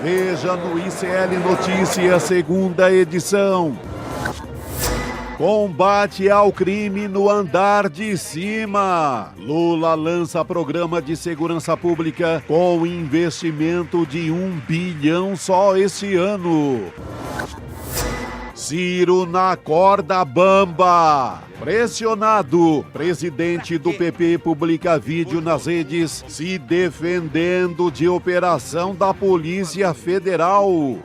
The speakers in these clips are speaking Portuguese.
Veja no ICL Notícias, segunda edição. Combate ao crime no andar de cima. Lula lança programa de segurança pública com investimento de 1 bilhão só este ano. Ciro na corda bamba. Pressionado, presidente do PP publica vídeo nas redes se defendendo de operação da Polícia Federal.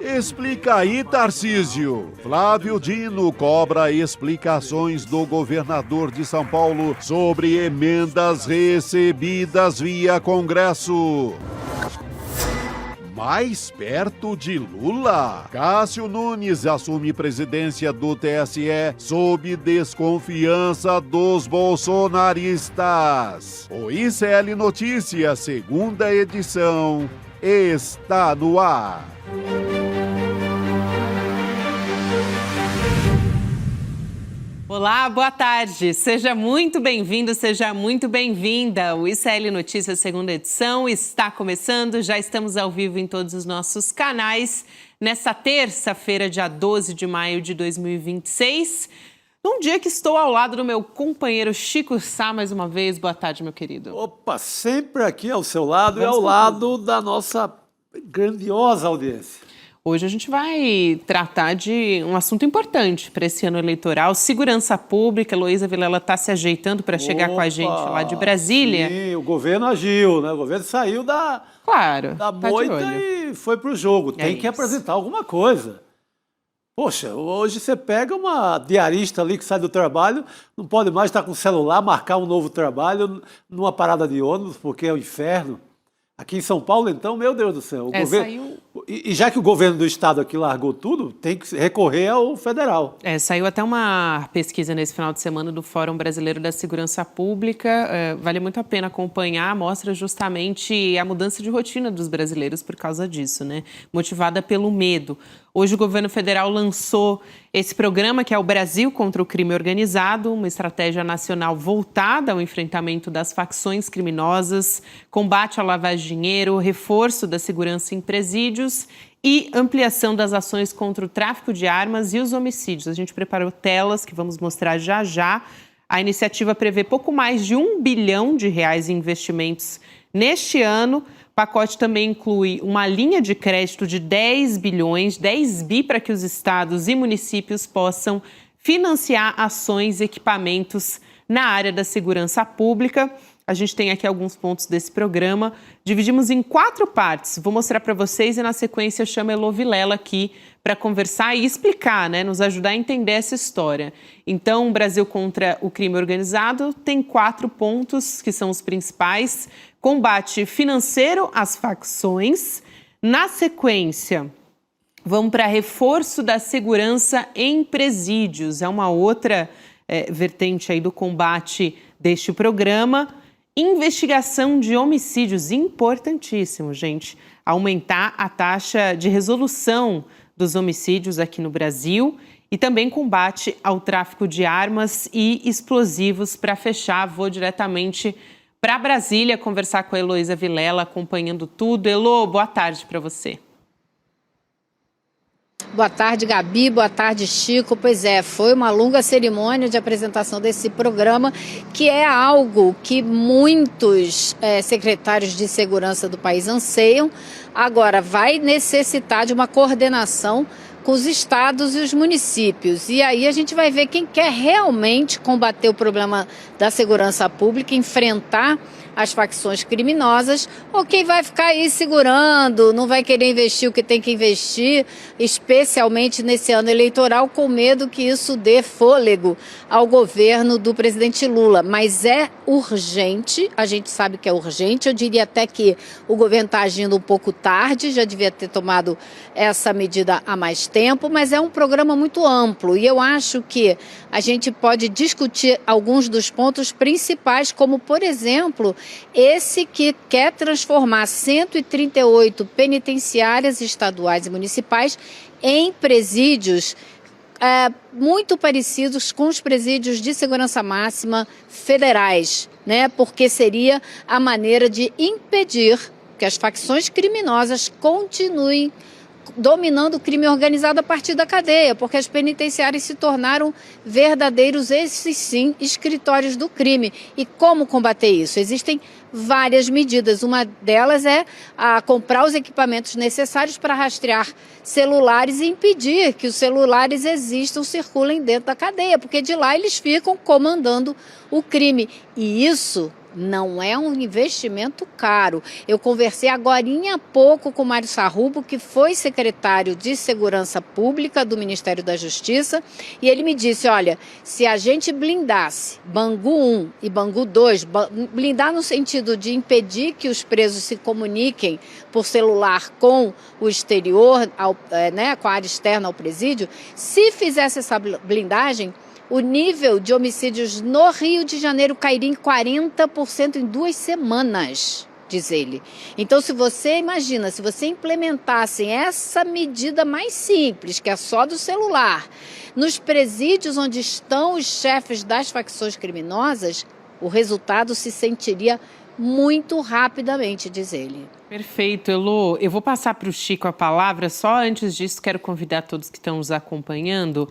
Explica aí, Tarcísio. Flávio Dino cobra explicações do governador de São Paulo sobre emendas recebidas via Congresso. Mais perto de Lula, Cássio Nunes assume presidência do TSE sob desconfiança dos bolsonaristas. O ICL Notícias, segunda edição, está no ar. Olá, boa tarde. Seja muito bem-vindo, seja muito bem-vinda. O ICL Notícias, segunda edição, está começando. Já estamos ao vivo em todos os nossos canais. Nessa terça-feira, dia 12 de maio de 2026, num dia que estou ao lado do meu companheiro Chico Sá, mais uma vez. Boa tarde, meu querido. Opa, sempre aqui ao seu lado e ao lado da nossa grandiosa audiência. Hoje a gente vai tratar de um assunto importante para esse ano eleitoral, segurança pública. Heloísa Vilela está se ajeitando para chegar com a gente lá de Brasília. Sim, o governo agiu, né? O governo saiu da moita e foi para o jogo. Tem que apresentar alguma coisa. Poxa, hoje você pega uma diarista ali que sai do trabalho, não pode mais estar com o celular, marcar um novo trabalho numa parada de ônibus, porque é o inferno. Aqui em São Paulo, então, meu Deus do céu. E já que o governo do estado aqui largou tudo, tem que recorrer ao federal. Saiu até uma pesquisa nesse final de semana do Fórum Brasileiro da Segurança Pública. Vale muito a pena acompanhar, mostra justamente a mudança de rotina dos brasileiros por causa disso, né? Motivada pelo medo. Hoje o governo federal lançou esse programa que é o Brasil contra o Crime Organizado, uma estratégia nacional voltada ao enfrentamento das facções criminosas, combate à lavagem de dinheiro, reforço da segurança em presídios e ampliação das ações contra o tráfico de armas e os homicídios. A gente preparou telas que vamos mostrar já já. A iniciativa prevê pouco mais de R$1 bilhão em investimentos neste ano. O pacote também inclui uma linha de crédito de 10 bilhões, 10 bi, para que os estados e municípios possam financiar ações e equipamentos na área da segurança pública. A gente tem aqui alguns pontos desse programa. Dividimos em 4 partes. Vou mostrar para vocês e, na sequência, eu chamo a Elo Vilela aqui para conversar e explicar, né? Nos ajudar a entender essa história. Então, o Brasil contra o crime organizado tem 4 pontos que são os principais. Combate financeiro às facções. Na sequência, vamos para reforço da segurança em presídios. É uma outra vertente aí do combate deste programa. Investigação de homicídios, importantíssimo, gente. Aumentar a taxa de resolução dos homicídios aqui no Brasil e também combate ao tráfico de armas e explosivos. Para fechar, vou diretamente para Brasília conversar com a Heloísa Vilela, acompanhando tudo. Elo, boa tarde para você. Boa tarde, Gabi. Boa tarde, Chico. Pois é, foi uma longa cerimônia de apresentação desse programa, que é algo que muitos secretários de segurança do país anseiam. Agora, vai necessitar de uma coordenação com os estados e os municípios. E aí a gente vai ver quem quer realmente combater o problema da segurança pública, enfrentar as facções criminosas, ou quem vai ficar aí segurando, não vai querer investir o que tem que investir, especialmente nesse ano eleitoral, com medo que isso dê fôlego ao governo do presidente Lula. Mas é urgente, a gente sabe que é urgente, eu diria até que o governo está agindo um pouco tarde, já devia ter tomado essa medida há mais tempo, mas é um programa muito amplo e eu acho que a gente pode discutir alguns dos pontos principais, como, por exemplo, esse que quer transformar 138 penitenciárias estaduais e municipais em presídios muito parecidos com os presídios de segurança máxima federais, né? Porque seria a maneira de impedir que as facções criminosas continuem dominando o crime organizado a partir da cadeia, porque as penitenciárias se tornaram verdadeiros, esses sim, escritórios do crime. E como combater isso? Existem várias medidas. Uma delas é comprar os equipamentos necessários para rastrear celulares e impedir que os celulares existam, circulem dentro da cadeia, porque de lá eles ficam comandando o crime. E isso não é um investimento caro. Eu conversei agorinha há pouco com o Mário Sarrubo, que foi secretário de Segurança Pública do Ministério da Justiça, e ele me disse, olha, se a gente blindasse Bangu 1 e Bangu 2, blindar no sentido de impedir que os presos se comuniquem por celular com o exterior, com a área externa ao presídio, se fizesse essa blindagem, o nível de homicídios no Rio de Janeiro cairia em 40% em 2 semanas, diz ele. Então, se você imagina, se você implementasse essa medida mais simples, que é só do celular, nos presídios onde estão os chefes das facções criminosas, o resultado se sentiria muito rapidamente, diz ele. Perfeito, Elô. Eu vou passar para o Chico a palavra. Só antes disso, quero convidar todos que estão nos acompanhando.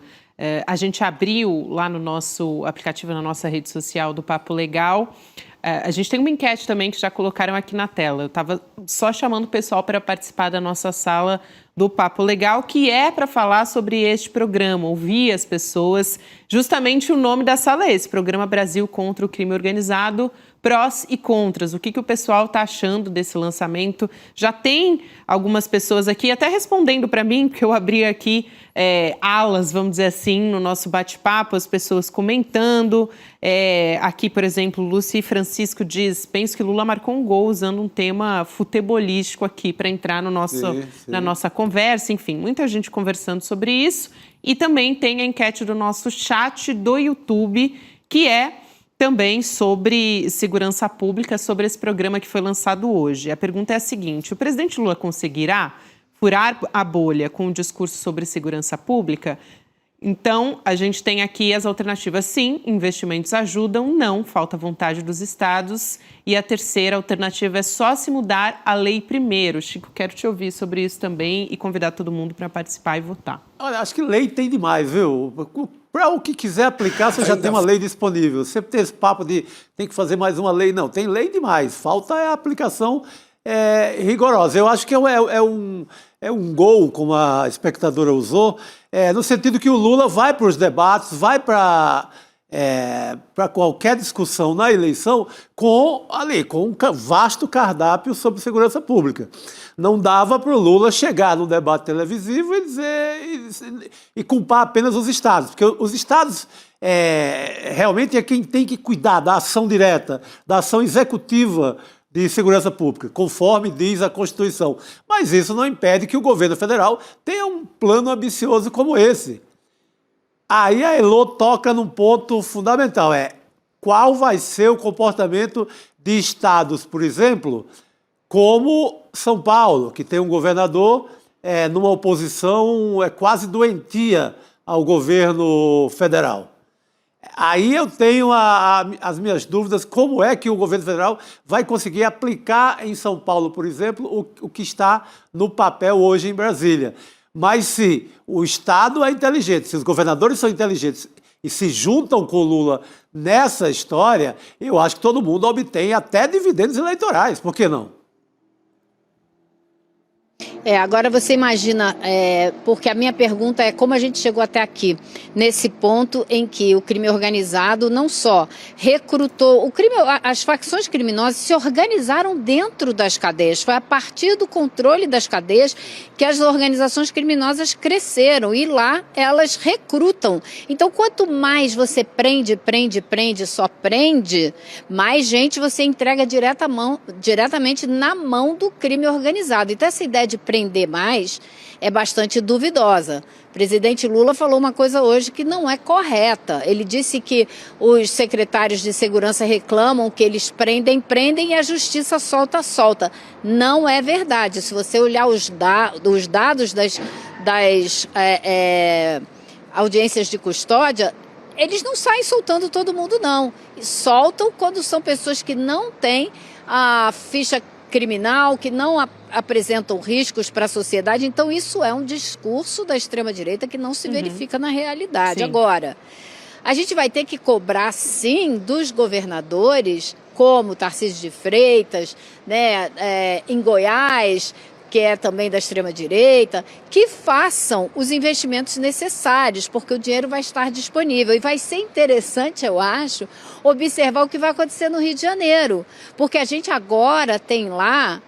A gente abriu lá no nosso aplicativo, na nossa rede social do Papo Legal. A gente tem uma enquete também que já colocaram aqui na tela. Eu estava só chamando o pessoal para participar da nossa sala do Papo Legal, que é para falar sobre este programa, ouvir as pessoas. Justamente o nome da sala é esse, Programa Brasil contra o Crime Organizado, prós e contras. O que o pessoal está achando desse lançamento? Já tem algumas pessoas aqui até respondendo para mim, porque eu abri aqui alas, vamos dizer assim, no nosso bate-papo, as pessoas comentando. Aqui, por exemplo, Luci Francisco diz, penso que Lula marcou um gol usando um tema futebolístico aqui para entrar no nosso, na nossa conversa. Enfim, muita gente conversando sobre isso. E também tem a enquete do nosso chat do YouTube, que é também sobre segurança pública, sobre esse programa que foi lançado hoje. A pergunta é a seguinte: o presidente Lula conseguirá furar a bolha com um discurso sobre segurança pública? Então, a gente tem aqui as alternativas: sim, investimentos ajudam; não, falta vontade dos estados. E a terceira alternativa é só se mudar a lei primeiro. Chico, quero te ouvir sobre isso também e convidar todo mundo para participar e votar. Olha, acho que lei tem demais, viu? Para o que quiser aplicar, você já tem uma lei disponível. Sempre tem esse papo de tem que fazer mais uma lei. Não, tem lei demais. Falta a aplicação rigorosa. Eu acho que é um gol, como a espectadora usou, no sentido que o Lula vai para os debates, vai para qualquer discussão na eleição com um vasto cardápio sobre segurança pública. Não dava para o Lula chegar no debate televisivo e dizer e culpar apenas os estados, porque os estados realmente é quem tem que cuidar da ação direta, da ação executiva de segurança pública, conforme diz a Constituição. Mas isso não impede que o governo federal tenha um plano ambicioso como esse. Aí a Elô toca num ponto fundamental, qual vai ser o comportamento de estados, por exemplo, como São Paulo, que tem um governador numa oposição quase doentia ao governo federal. Aí eu tenho as minhas dúvidas, como é que o governo federal vai conseguir aplicar em São Paulo, por exemplo, o que está no papel hoje em Brasília. Mas se o Estado é inteligente, se os governadores são inteligentes e se juntam com o Lula nessa história, eu acho que todo mundo obtém até dividendos eleitorais. Por que não? Agora você imagina, porque a minha pergunta é como a gente chegou até aqui, nesse ponto em que o crime organizado não só recrutou, as facções criminosas se organizaram dentro das cadeias, foi a partir do controle das cadeias que as organizações criminosas cresceram e lá elas recrutam. Então quanto mais você prende, só prende, mais gente você entrega diretamente na mão do crime organizado. Então essa ideia de prender mais é bastante duvidosa. O presidente Lula falou uma coisa hoje que não é correta. Ele disse que os secretários de segurança reclamam que eles prendem e a justiça solta. Não é verdade. Se você olhar os dados das audiências de custódia, eles não saem soltando todo mundo, não. Soltam quando são pessoas que não têm a ficha criminal, que não apresentam riscos para a sociedade. Então, isso é um discurso da extrema-direita que não se verifica na realidade. Sim. Agora, a gente vai ter que cobrar, sim, dos governadores, como Tarcísio de Freitas, né, em Goiás, que é também da extrema-direita, que façam os investimentos necessários, porque o dinheiro vai estar disponível. E vai ser interessante, eu acho, observar o que vai acontecer no Rio de Janeiro, porque a gente agora tem lá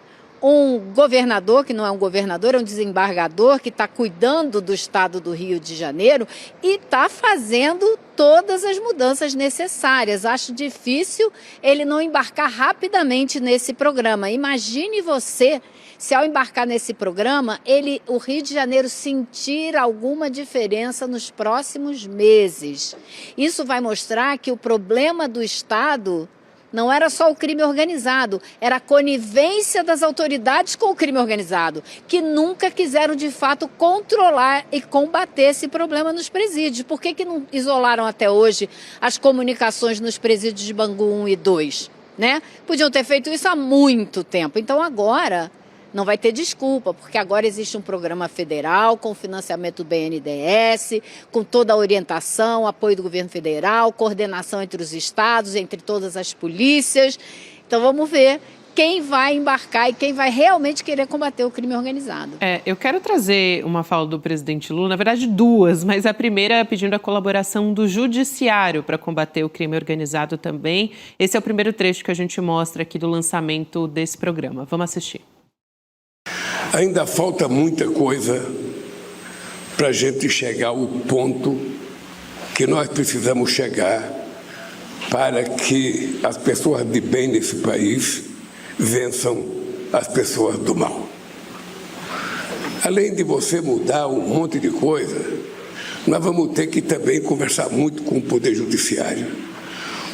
um governador, que não é um governador, é um desembargador, que está cuidando do estado do Rio de Janeiro e está fazendo todas as mudanças necessárias. Acho difícil ele não embarcar rapidamente nesse programa. Imagine você, se ao embarcar nesse programa, o Rio de Janeiro sentir alguma diferença nos próximos meses. Isso vai mostrar que o problema do Estado não era só o crime organizado, era a conivência das autoridades com o crime organizado, que nunca quiseram, de fato, controlar e combater esse problema nos presídios. Por que não isolaram até hoje as comunicações nos presídios de Bangu 1 e 2? Né? Podiam ter feito isso há muito tempo. Então, agora não vai ter desculpa, porque agora existe um programa federal com financiamento do BNDES, com toda a orientação, apoio do governo federal, coordenação entre os estados, entre todas as polícias. Então vamos ver quem vai embarcar e quem vai realmente querer combater o crime organizado. Eu quero trazer uma fala do presidente Lula, na verdade duas, mas a primeira pedindo a colaboração do judiciário para combater o crime organizado também. Esse é o primeiro trecho que a gente mostra aqui do lançamento desse programa. Vamos assistir. Ainda falta muita coisa para a gente chegar ao ponto que nós precisamos chegar para que as pessoas de bem nesse país vençam as pessoas do mal. Além de você mudar um monte de coisa, nós vamos ter que também conversar muito com o Poder Judiciário,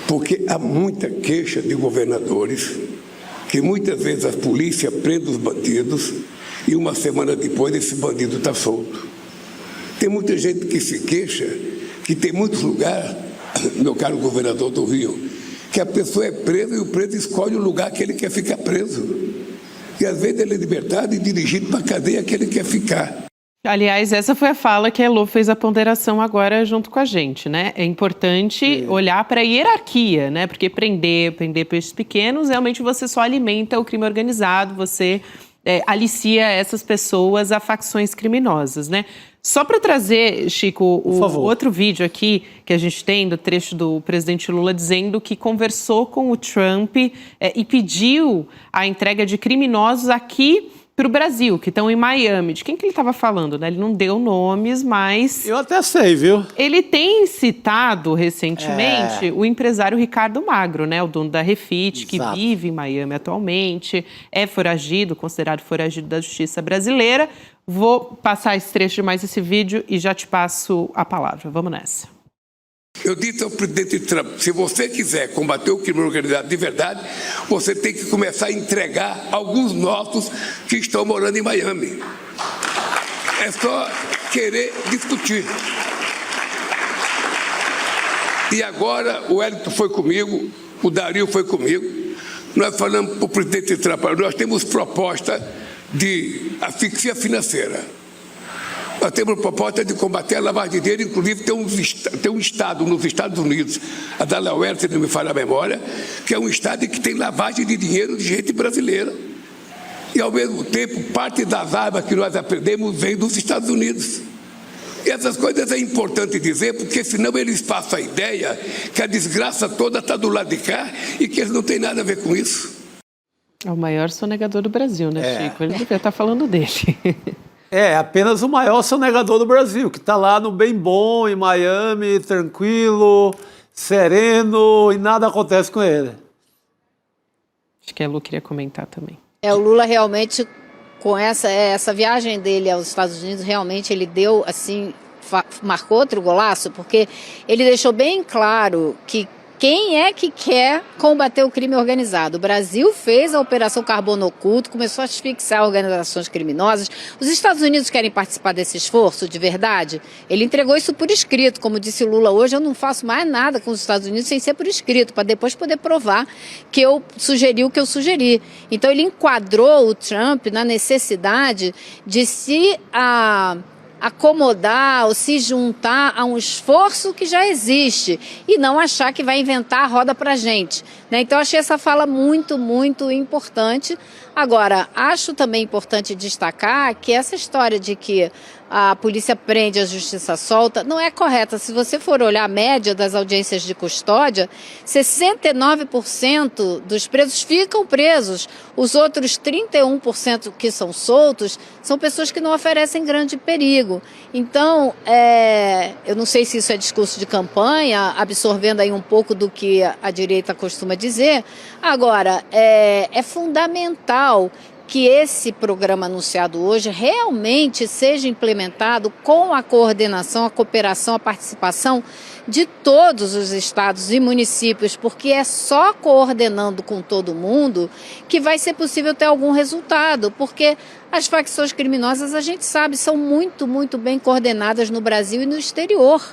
porque há muita queixa de governadores que muitas vezes a polícia prende os bandidos e uma semana depois esse bandido está solto. Tem muita gente que se queixa que tem muitos lugares, meu caro governador do Rio, que a pessoa é presa e o preso escolhe o lugar que ele quer ficar preso. E às vezes ele é libertado e dirigido para a cadeia que ele quer ficar. Aliás, essa foi a fala que a Elô fez a ponderação agora junto com a gente, né? É importante olhar para a hierarquia, né? Porque prender peixes pequenos, realmente você só alimenta o crime organizado, você alicia essas pessoas a facções criminosas, né? Só para trazer, Chico, o outro vídeo aqui que a gente tem do trecho do presidente Lula dizendo que conversou com o Trump e pediu a entrega de criminosos aqui para o Brasil, que estão em Miami. De quem que ele estava falando, né? Ele não deu nomes, mas... Eu até sei, viu? Ele tem citado recentemente o empresário Ricardo Magro, né? O dono da Refit, que vive em Miami atualmente, é foragido, considerado foragido da justiça brasileira. Vou passar esse trecho de mais esse vídeo e já te passo a palavra. Vamos nessa. Eu disse ao presidente Trump, se você quiser combater o crime organizado de verdade, você tem que começar a entregar alguns nossos que estão morando em Miami. É só querer discutir. E agora o Wellington foi comigo, o Dario foi comigo. Nós falamos para o presidente Trump, nós temos proposta de asfixia financeira. Nós temos proposta de combater a lavagem de dinheiro, inclusive tem um estado nos Estados Unidos, a Delaware, se não me falha a memória, que é um estado que tem lavagem de dinheiro de gente brasileira. E, ao mesmo tempo, parte das armas que nós aprendemos vem dos Estados Unidos. E essas coisas é importante dizer, porque senão eles passam a ideia que a desgraça toda está do lado de cá e que eles não têm nada a ver com isso. É o maior sonegador do Brasil, né, Chico? Ele devia estar falando dele. É apenas o maior sonegador do Brasil, que está lá no bem bom, em Miami, tranquilo, sereno, e nada acontece com ele. Acho que a Lu queria comentar também. O Lula realmente, com essa viagem dele aos Estados Unidos, realmente ele deu, assim, marcou outro golaço, porque ele deixou bem claro que Quem é que quer combater o crime organizado? O Brasil fez a Operação Carbono Oculto, começou a asfixiar organizações criminosas. Os Estados Unidos querem participar desse esforço de verdade? Ele entregou isso por escrito, como disse o Lula hoje, eu não faço mais nada com os Estados Unidos sem ser por escrito, para depois poder provar que eu sugeri o que eu sugeri. Então ele enquadrou o Trump na necessidade de se acomodar ou se juntar a um esforço que já existe e não achar que vai inventar a roda para a gente, né? Então, achei essa fala muito, muito importante. Agora, acho também importante destacar que essa história de que a polícia prende, a justiça solta, não é correta. Se você for olhar a média das audiências de custódia, 69% dos presos ficam presos. Os outros 31% que são soltos são pessoas que não oferecem grande perigo. Então, eu não sei se isso é discurso de campanha, absorvendo aí um pouco do que a direita costuma dizer. Agora, é fundamental que esse programa anunciado hoje realmente seja implementado com a coordenação, a cooperação, a participação de todos os estados e municípios, porque é só coordenando com todo mundo que vai ser possível ter algum resultado, porque as facções criminosas, a gente sabe, são muito, muito bem coordenadas no Brasil e no exterior.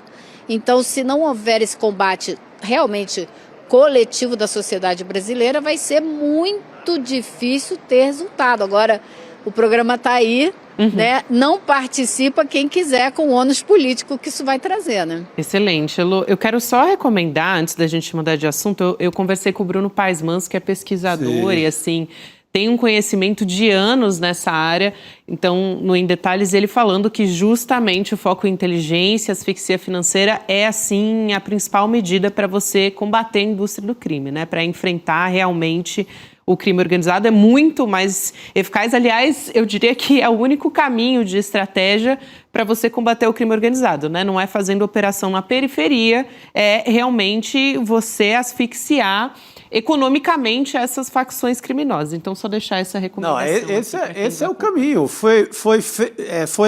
Então, se não houver esse combate realmente coletivo da sociedade brasileira, vai ser muito difícil ter resultado. Agora, o programa está aí, né? Não participa quem quiser, com o ônus político que isso vai trazer, né? Excelente, Elô. Eu quero só recomendar, antes da gente mudar de assunto, eu conversei com o Bruno Paes Manso, que é pesquisador. Sim. E assim, tem um conhecimento de anos nessa área. Então, no Em Detalhes, ele falando que justamente o foco em inteligência, asfixia financeira é, assim, a principal medida para você combater a indústria do crime, né? Para enfrentar realmente o crime organizado. É muito mais eficaz. Aliás, eu diria que é o único caminho de estratégia para você combater o crime organizado, né? Não é fazendo operação na periferia, é realmente você asfixiar economicamente essas facções criminosas. Então, só deixar essa recomendação. Não, esse é o caminho. Foi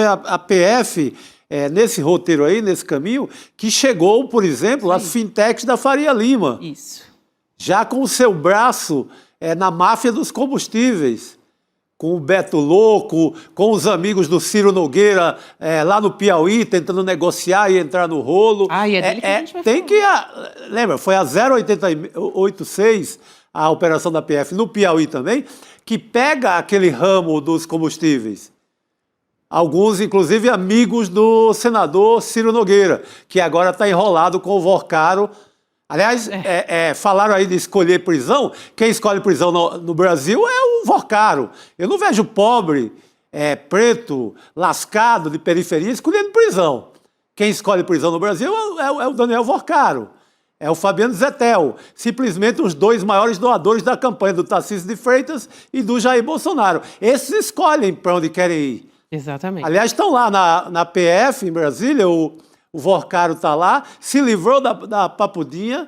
a PF, nesse roteiro aí, nesse caminho, que chegou, por exemplo, às fintechs da Faria Lima. Isso. Já com o seu braço na máfia dos combustíveis, com o Beto Louco, com os amigos do Ciro Nogueira lá no Piauí, tentando negociar e entrar no rolo. E é dele que a gente vai falar. Lembra, foi a 0,886, a operação da PF no Piauí também, que pega aquele ramo dos combustíveis. Alguns, inclusive, amigos do senador Ciro Nogueira, que agora está enrolado com o Vorcaro. Aliás, falaram aí de escolher prisão. Quem escolhe prisão no Brasil é o Vorcaro. Eu não vejo pobre, preto, lascado, de periferia, escolhendo prisão. Quem escolhe prisão no Brasil é o Daniel Vorcaro, é o Fabiano Zettel, simplesmente os dois maiores doadores da campanha do Tarcísio de Freitas e do Jair Bolsonaro. Esses escolhem para onde querem ir. Exatamente. Aliás, estão lá na PF, em Brasília, o Vorcaro está lá, se livrou da papudinha,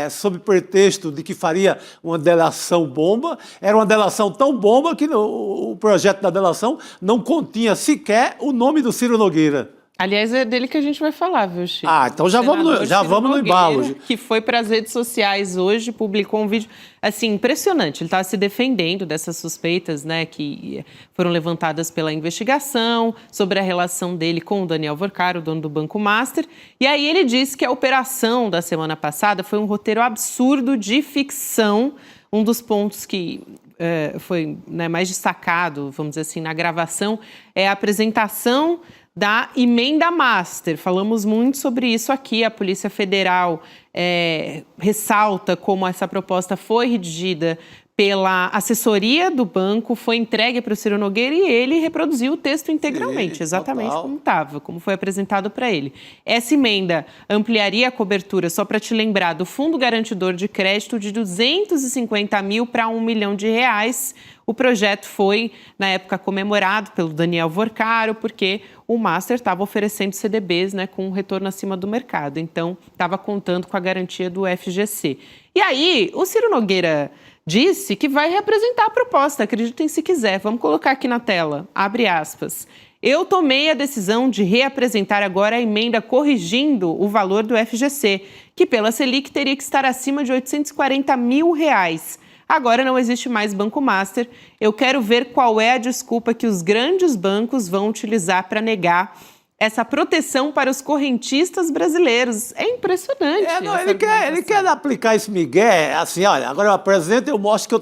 sob pretexto de que faria uma delação bomba. Era uma delação tão bomba que o projeto da delação não continha sequer o nome do Ciro Nogueira. Aliás, é dele que a gente vai falar, viu, Chico? Então já vamos no embalo. Que foi para as redes sociais hoje, publicou um vídeo, assim, impressionante. Ele estava se defendendo dessas suspeitas, né, que foram levantadas pela investigação sobre a relação dele com o Daniel Vorcaro, o dono do Banco Master. E aí ele disse que a operação da semana passada foi um roteiro absurdo de ficção. Um dos pontos que foi, né, mais destacado, vamos dizer assim, na gravação, é a apresentação da emenda master. Falamos muito sobre isso aqui. A Polícia Federal ressalta como essa proposta foi redigida pela assessoria do banco, foi entregue para o Ciro Nogueira e ele reproduziu o texto integralmente, exatamente como estava, como foi apresentado para ele. Essa emenda ampliaria a cobertura, só para te lembrar, do Fundo Garantidor de Crédito de 250 mil para R$1 milhão. O projeto foi, na época, comemorado pelo Daniel Vorcaro, porque o Master estava oferecendo CDBs, né, com um retorno acima do mercado. Então, estava contando com a garantia do FGC. E aí, o Ciro Nogueira disse que vai reapresentar a proposta, acreditem se quiser. Vamos colocar aqui na tela, abre aspas. Eu tomei a decisão de reapresentar agora a emenda corrigindo o valor do FGC, que pela Selic teria que estar acima de R$840 mil. Agora não existe mais Banco Master. Eu quero ver qual é a desculpa que os grandes bancos vão utilizar para negar essa proteção para os correntistas brasileiros. É impressionante. Ele quer aplicar esse migué, assim, olha, agora eu apresento e eu mostro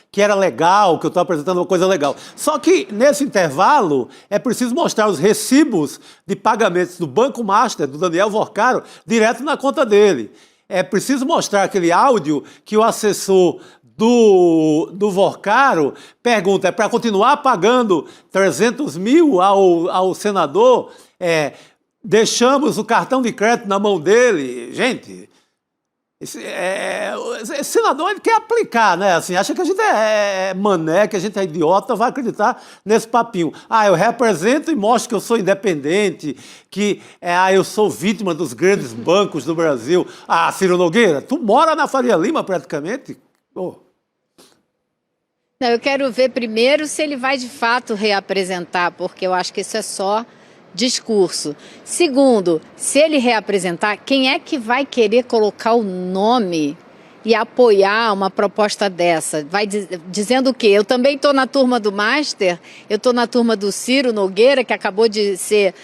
que era legal, que eu estou apresentando uma coisa legal. Só que, nesse intervalo, é preciso mostrar os recibos de pagamentos do Banco Master, do Daniel Vorcaro, direto na conta dele. É preciso mostrar aquele áudio que o assessor do Vorcaro pergunta, é para continuar pagando 300 mil ao senador, deixamos o cartão de crédito na mão dele. Gente, esse senador ele quer aplicar, né? Assim, acha que a gente é mané, que a gente é idiota, vai acreditar nesse papinho. Eu represento e mostro que eu sou independente, que eu sou vítima dos grandes bancos do Brasil. Ciro Nogueira, tu mora na Faria Lima praticamente? Não, eu quero ver primeiro se ele vai de fato reapresentar, porque eu acho que isso é só discurso. Segundo, se ele reapresentar, quem é que vai querer colocar o nome e apoiar uma proposta dessa? Vai dizendo o quê? Eu também estou na turma do Master, eu estou na turma do Ciro Nogueira, que acabou de ser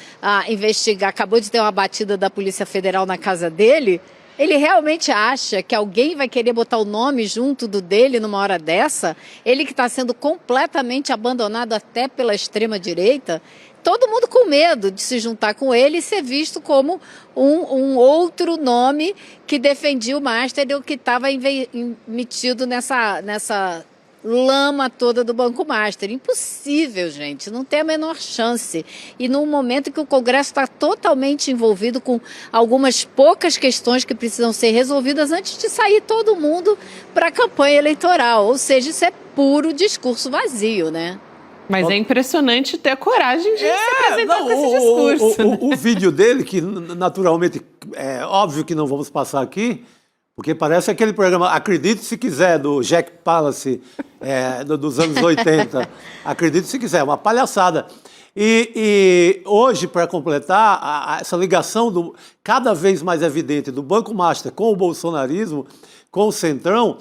acabou de ter uma batida da Polícia Federal na casa dele. Ele realmente acha que alguém vai querer botar o nome junto do dele numa hora dessa? Ele que está sendo completamente abandonado até pela extrema-direita? Todo mundo com medo de se juntar com ele e ser visto como um outro nome que defendia o Master ou que estava metido nessa lama toda do Banco Master. Impossível, gente, não tem a menor chance. E num momento que o Congresso está totalmente envolvido com algumas poucas questões que precisam ser resolvidas antes de sair todo mundo para a campanha eleitoral. Ou seja, isso é puro discurso vazio, né? Mas é impressionante ter a coragem de se apresentar com esse discurso. O vídeo dele, que naturalmente é óbvio que não vamos passar aqui, porque parece aquele programa Acredite Se Quiser, do Jack Palance, dos anos 80. Acredite Se Quiser, uma palhaçada. E hoje, para completar, essa ligação cada vez mais evidente do Banco Master com o bolsonarismo, com o Centrão,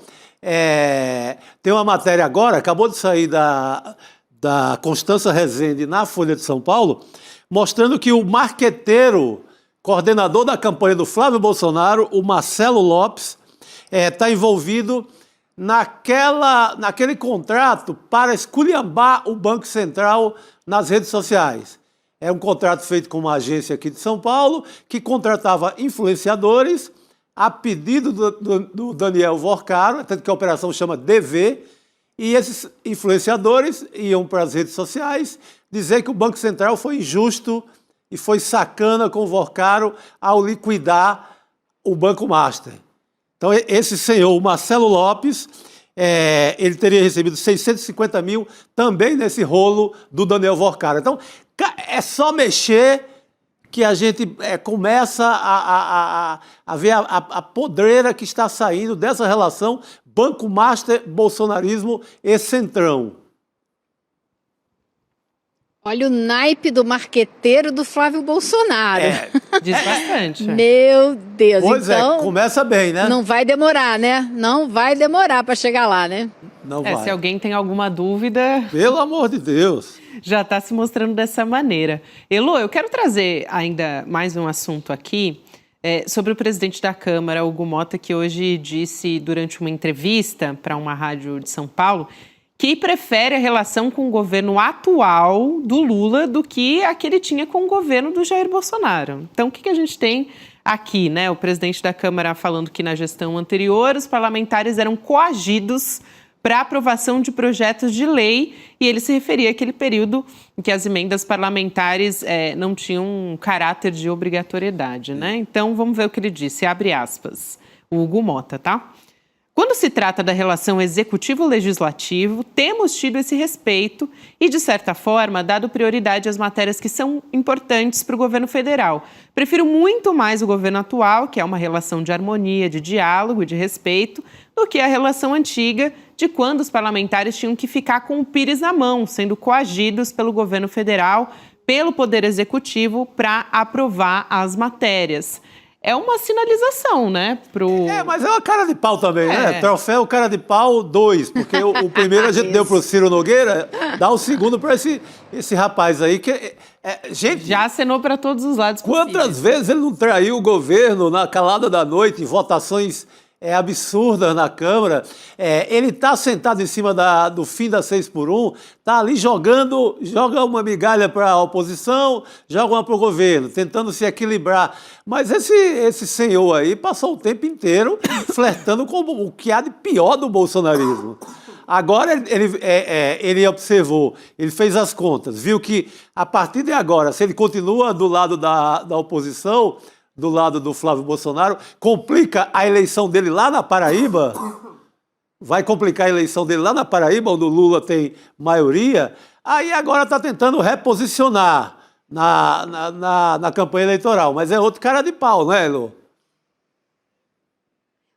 tem uma matéria agora, acabou de sair da Constança Rezende na Folha de São Paulo, mostrando que o marqueteiro, coordenador da campanha do Flávio Bolsonaro, o Marcelo Lopes, está envolvido naquele contrato para esculhambar o Banco Central nas redes sociais. É um contrato feito com uma agência aqui de São Paulo, que contratava influenciadores a pedido do Daniel Vorcaro, tanto que a operação chama DV, e esses influenciadores iam para as redes sociais dizer que o Banco Central foi injusto e foi sacana com o Vorcaro ao liquidar o Banco Master. Então, esse senhor, o Marcelo Lopes, ele teria recebido 650 mil também nesse rolo do Daniel Vorcaro. Então, é só mexer que a gente começa a ver a podreira que está saindo dessa relação Banco Master, bolsonarismo e Centrão. Olha o naipe do marqueteiro do Flávio Bolsonaro. Diz bastante. Meu Deus. Pois então, começa bem, né? Não vai demorar, né? Não vai demorar para chegar lá, né? Não vai. Se alguém tem alguma dúvida... Pelo amor de Deus. Já está se mostrando dessa maneira. Elô, eu quero trazer ainda mais um assunto aqui sobre o presidente da Câmara, Hugo Motta, que hoje disse durante uma entrevista para uma rádio de São Paulo que prefere a relação com o governo atual do Lula do que a que ele tinha com o governo do Jair Bolsonaro. Então, o que a gente tem aqui, né? O presidente da Câmara falando que na gestão anterior os parlamentares eram coagidos para aprovação de projetos de lei, e ele se referia àquele período em que as emendas parlamentares não tinham um caráter de obrigatoriedade, né? Então, vamos ver o que ele disse, abre aspas, o Hugo Motta, tá? Quando se trata da relação executivo-legislativo, temos tido esse respeito e, de certa forma, dado prioridade às matérias que são importantes para o governo federal. Prefiro muito mais o governo atual, que é uma relação de harmonia, de diálogo, de respeito, do que a relação antiga de quando os parlamentares tinham que ficar com o pires na mão, sendo coagidos pelo governo federal pelo Poder Executivo para aprovar as matérias. É uma sinalização, né? Mas é uma cara de pau também, né? Troféu cara de pau 2, porque o primeiro a gente deu para o Ciro Nogueira, dá o segundo para esse rapaz aí, que gente... Já acenou para todos os lados possíveis. Quantas vezes ele não traiu o governo na calada da noite, em votações absurdas na Câmara? Ele está sentado em cima do fim da 6x1, está ali joga uma migalha para a oposição, joga uma para o governo, tentando se equilibrar. Mas esse senhor aí passou o tempo inteiro flertando com o que há de pior do bolsonarismo. Agora ele observou, ele fez as contas, viu que a partir de agora, se ele continua do lado da oposição, do lado do Flávio Bolsonaro, complica a eleição dele lá na Paraíba, vai complicar a eleição dele lá na Paraíba, onde o Lula tem maioria, aí agora está tentando reposicionar na campanha eleitoral, mas é outro cara de pau, né, Elô?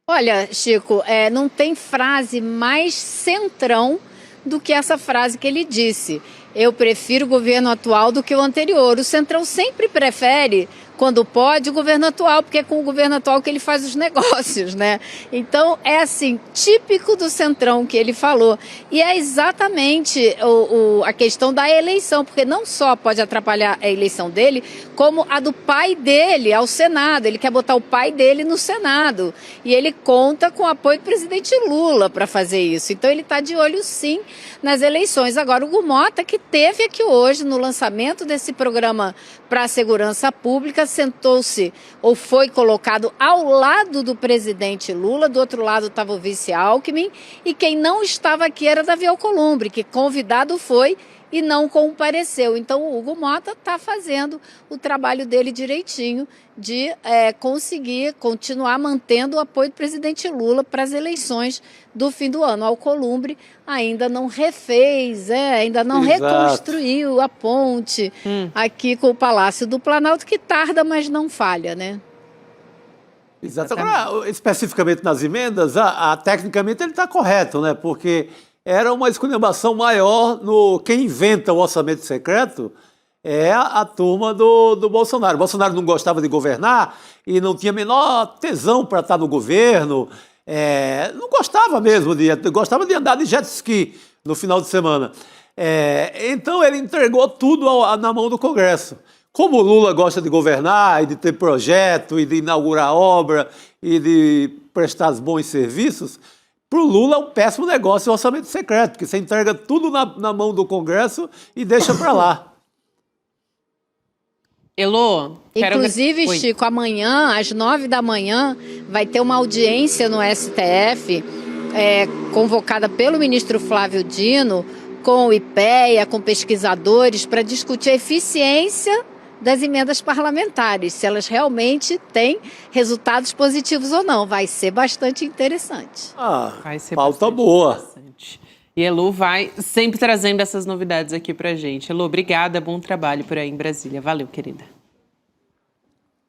Olha, Chico, não tem frase mais centrão do que essa frase que ele disse. Eu prefiro o governo atual do que o anterior. O Centrão sempre prefere, quando pode, o governo atual, porque é com o governo atual que ele faz os negócios, né? Então, é assim, típico do Centrão que ele falou. E é exatamente a questão da eleição, porque não só pode atrapalhar a eleição dele, como a do pai dele ao Senado. Ele quer botar o pai dele no Senado. E ele conta com o apoio do presidente Lula para fazer isso. Então, ele está de olho, sim, nas eleições. Agora, o Hugo Mota, que teve aqui hoje, no lançamento desse programa para a segurança pública, sentou-se ou foi colocado ao lado do presidente Lula, do outro lado estava o vice Alckmin, e quem não estava aqui era Davi Alcolumbre, que convidado foi e não compareceu. Então o Hugo Mota está fazendo o trabalho dele direitinho de conseguir continuar mantendo o apoio do presidente Lula para as eleições do fim do ano. Alcolumbre ainda não refez, ainda não reconstruiu a ponte aqui com o Palácio do Planalto, que tarda, mas não falha, né? Exato. Agora, especificamente nas emendas, tecnicamente ele está correto, né? Porque era uma esculhambação maior no quem inventa o orçamento secreto é a turma do Bolsonaro. O Bolsonaro não gostava de governar e não tinha menor tesão para estar no governo. Não gostava mesmo, gostava de andar de jet ski no final de semana. Então ele entregou tudo na mão do Congresso. Como o Lula gosta de governar e de ter projeto e de inaugurar obra e de prestar bons serviços, para o Lula é um péssimo negócio o orçamento secreto, porque você entrega tudo na mão do Congresso e deixa para lá. Elô, inclusive, Chico, amanhã, às 9 da manhã, vai ter uma audiência no STF, convocada pelo ministro Flávio Dino, com o IPEA, com pesquisadores, para discutir a eficiência das emendas parlamentares, se elas realmente têm resultados positivos ou não. Vai ser bastante interessante. Vai ser pauta boa. E Elô vai sempre trazendo essas novidades aqui pra gente. Elô, obrigada, bom trabalho por aí em Brasília. Valeu, querida.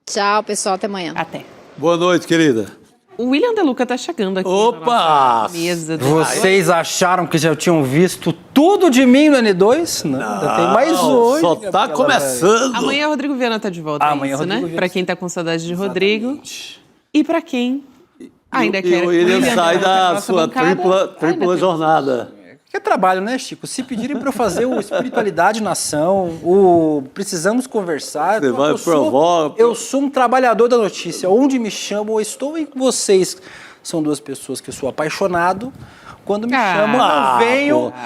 Tchau, pessoal, até amanhã. Até. Boa noite, querida. O William De Luca tá chegando aqui. Opa! Na mesa. Vocês acharam que já tinham visto tudo de mim no N2? Não, ainda tem mais hoje. Só tá começando. Amanhã o Rodrigo Viana tá de volta, né? Pra quem tá com saudade de Rodrigo. E pra quem ainda quer... O William sai da sua tripla jornada. Que é trabalho, né, Chico? Se pedirem para eu fazer o Espiritualidade na Ação, Precisamos Conversar... Você vai provar... Eu sou um trabalhador da notícia. Onde me chamam, eu estou em vocês. São duas pessoas que eu sou apaixonado. Quando me chamam,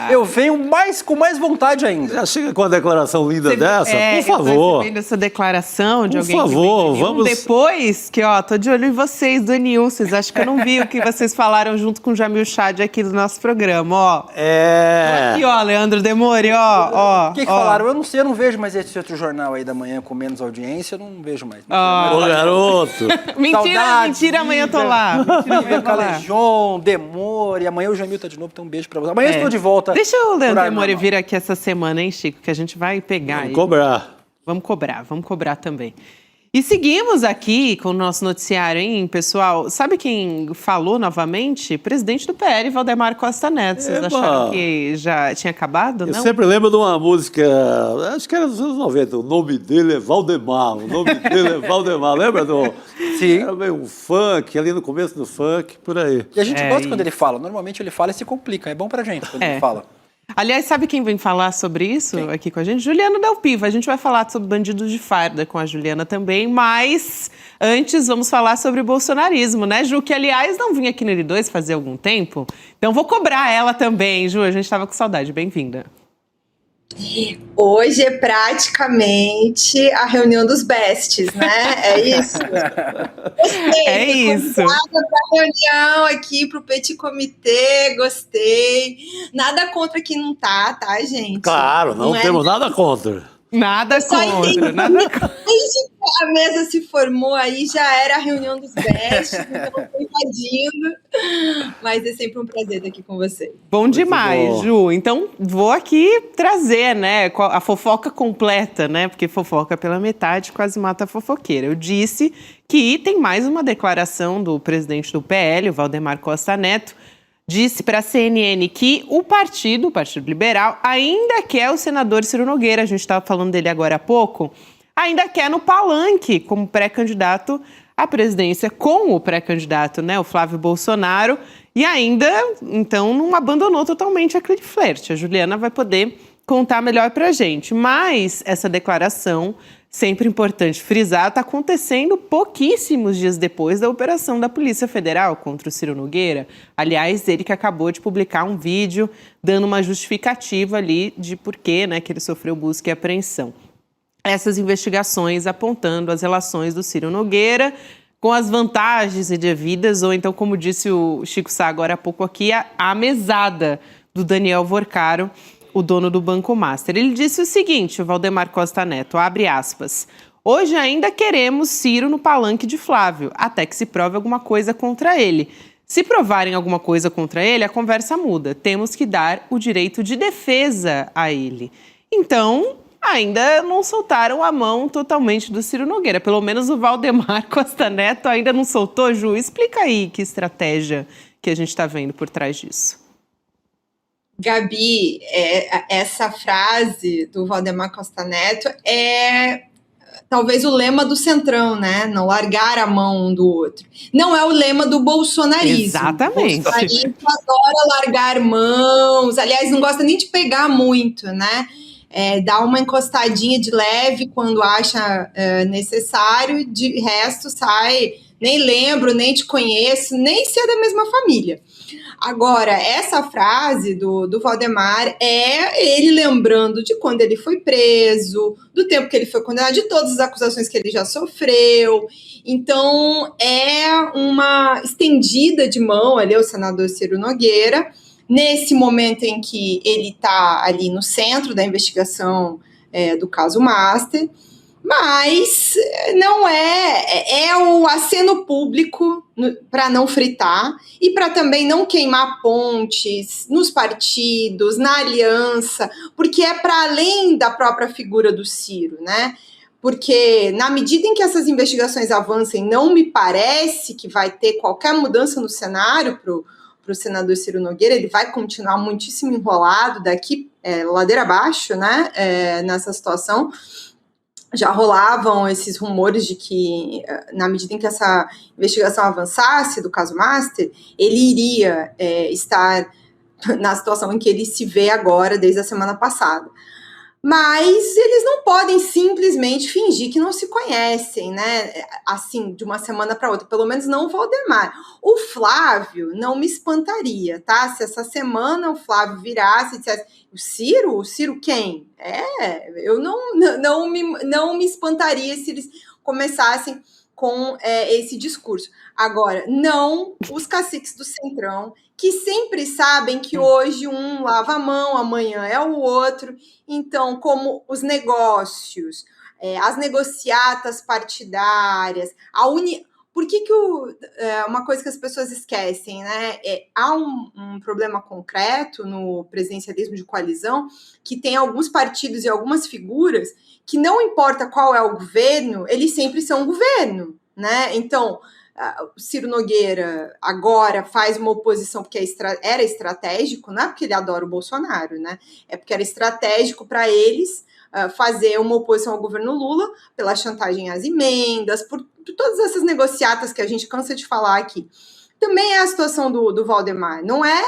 eu venho com mais vontade ainda. Já chega com uma declaração linda dessa, por favor. Vendo essa declaração de alguém por favor, vamos... Depois que, tô de olho em vocês, do N1, vocês acham que eu não vi o que vocês falaram junto com o Jamil Chad aqui do nosso programa, Aqui, Leandro Demore, O que falaram? Eu não sei, eu não vejo mais esse outro jornal aí da manhã com menos audiência, eu não vejo mais. Ô, garoto! Mentira, amanhã eu tô lá. Calejon, Demore, amanhã o Jamil tá de novo, então um beijo pra você. Amanhã eu estou de volta. Deixa o Leandro Demore vir aqui essa semana, hein, Chico? Que a gente vai pegar. Vamos cobrar. Vamos cobrar também. E seguimos aqui com o nosso noticiário, hein, pessoal? Sabe quem falou novamente? Presidente do PL, Valdemar Costa Neto. Vocês acharam que já tinha acabado, não? Eu sempre lembro de uma música, acho que era dos anos 90, o nome dele é Valdemar, o nome dele é Valdemar, lembra? Sim. Era meio um funk, ali no começo do funk, por aí. E a gente gosta quando ele fala, normalmente ele fala e se complica, é bom pra gente quando ele fala. Aliás, sabe quem vem falar sobre isso aqui com a gente? Juliana Del Piva. A gente vai falar sobre bandidos de farda com a Juliana também, mas antes vamos falar sobre bolsonarismo, né, Ju? Que, aliás, não vinha aqui no L2 fazer algum tempo. Então vou cobrar ela também, Ju. A gente estava com saudade. Bem-vinda. Hoje é praticamente a reunião dos besties, né? É isso? Gostei, é isso. Para a reunião aqui para o Petit Comitê, gostei. Nada contra quem não tá, gente? Claro, não temos nada contra. Nada contra, nada contra. Desde que a mesa se formou aí, já era a reunião dos besties, então eu tô invadindo. Mas é sempre um prazer estar aqui com vocês. Bom demais, Ju. Então, vou aqui trazer, né, a fofoca completa, né? Porque fofoca pela metade quase mata a fofoqueira. Eu disse que tem mais uma declaração do presidente do PL, o Valdemar Costa Neto, disse para a CNN que o Partido Liberal ainda quer o senador Ciro Nogueira, a gente estava falando dele agora há pouco, ainda quer no palanque como pré-candidato à presidência com o pré-candidato, né, o Flávio Bolsonaro, e ainda, então, não abandonou totalmente aquele flerte. A Juliana vai poder contar melhor para a gente, mas essa declaração, sempre importante frisar, está acontecendo pouquíssimos dias depois da operação da Polícia Federal contra o Ciro Nogueira. Aliás, ele que acabou de publicar um vídeo dando uma justificativa ali de porquê, né, que ele sofreu busca e apreensão. Essas investigações apontando as relações do Ciro Nogueira com as vantagens indevidas, ou então, como disse o Chico Sá agora há pouco aqui, a mesada do Daniel Vorcaro, o dono do Banco Master. Ele disse o seguinte, o Valdemar Costa Neto, abre aspas, hoje ainda queremos Ciro no palanque de Flávio, até que se prove alguma coisa contra ele. Se provarem alguma coisa contra ele, a conversa muda. Temos que dar o direito de defesa a ele. Então, ainda não soltaram a mão totalmente do Ciro Nogueira. Pelo menos o Valdemar Costa Neto ainda não soltou, Ju. Explica aí que estratégia que a gente está vendo por trás disso. Gabi, essa frase do Valdemar Costa Neto é talvez o lema do Centrão, né? Não largar a mão um do outro. Não é o lema do bolsonarismo. Exatamente. O bolsonarismo adora largar mãos, aliás, não gosta nem de pegar muito, né? Dá uma encostadinha de leve quando acha necessário, de resto sai, nem lembro, nem te conheço, nem se é da mesma família. Agora, essa frase do Valdemar é ele lembrando de quando ele foi preso, do tempo que ele foi condenado, de todas as acusações que ele já sofreu. Então, é uma estendida de mão ali ao senador Ciro Nogueira, nesse momento em que ele está ali no centro da investigação do caso Master, mas não é o aceno público para não fritar e para também não queimar pontes nos partidos, na aliança, porque é para além da própria figura do Ciro, né? Porque na medida em que essas investigações avancem, não me parece que vai ter qualquer mudança no cenário para o senador Ciro Nogueira, ele vai continuar muitíssimo enrolado daqui, ladeira abaixo, né, nessa situação. Já rolavam esses rumores de que, na medida em que essa investigação avançasse do caso Master, ele iria estar na situação em que ele se vê agora, desde a semana passada. Mas eles não podem simplesmente fingir que não se conhecem, né? Assim, de uma semana para outra. Pelo menos não o Valdemar. O Flávio não me espantaria, tá? Se essa semana o Flávio virasse e dissesse, o Ciro quem? Eu não me espantaria se eles começassem com esse discurso. Agora, não os caciques do Centrão, que sempre sabem que hoje um lava a mão, amanhã é o outro. Então, como os negócios, as negociatas partidárias, por que uma coisa que as pessoas esquecem, né? Há um problema concreto no presidencialismo de coalizão, que tem alguns partidos e algumas figuras que não importa qual é o governo, eles sempre são governo, né? Então, o Ciro Nogueira agora faz uma oposição porque era estratégico, não é porque ele adora o Bolsonaro, né? É porque era estratégico para eles fazer uma oposição ao governo Lula pela chantagem às emendas, por todas essas negociatas que a gente cansa de falar aqui. Também é a situação do Valdemar. Não é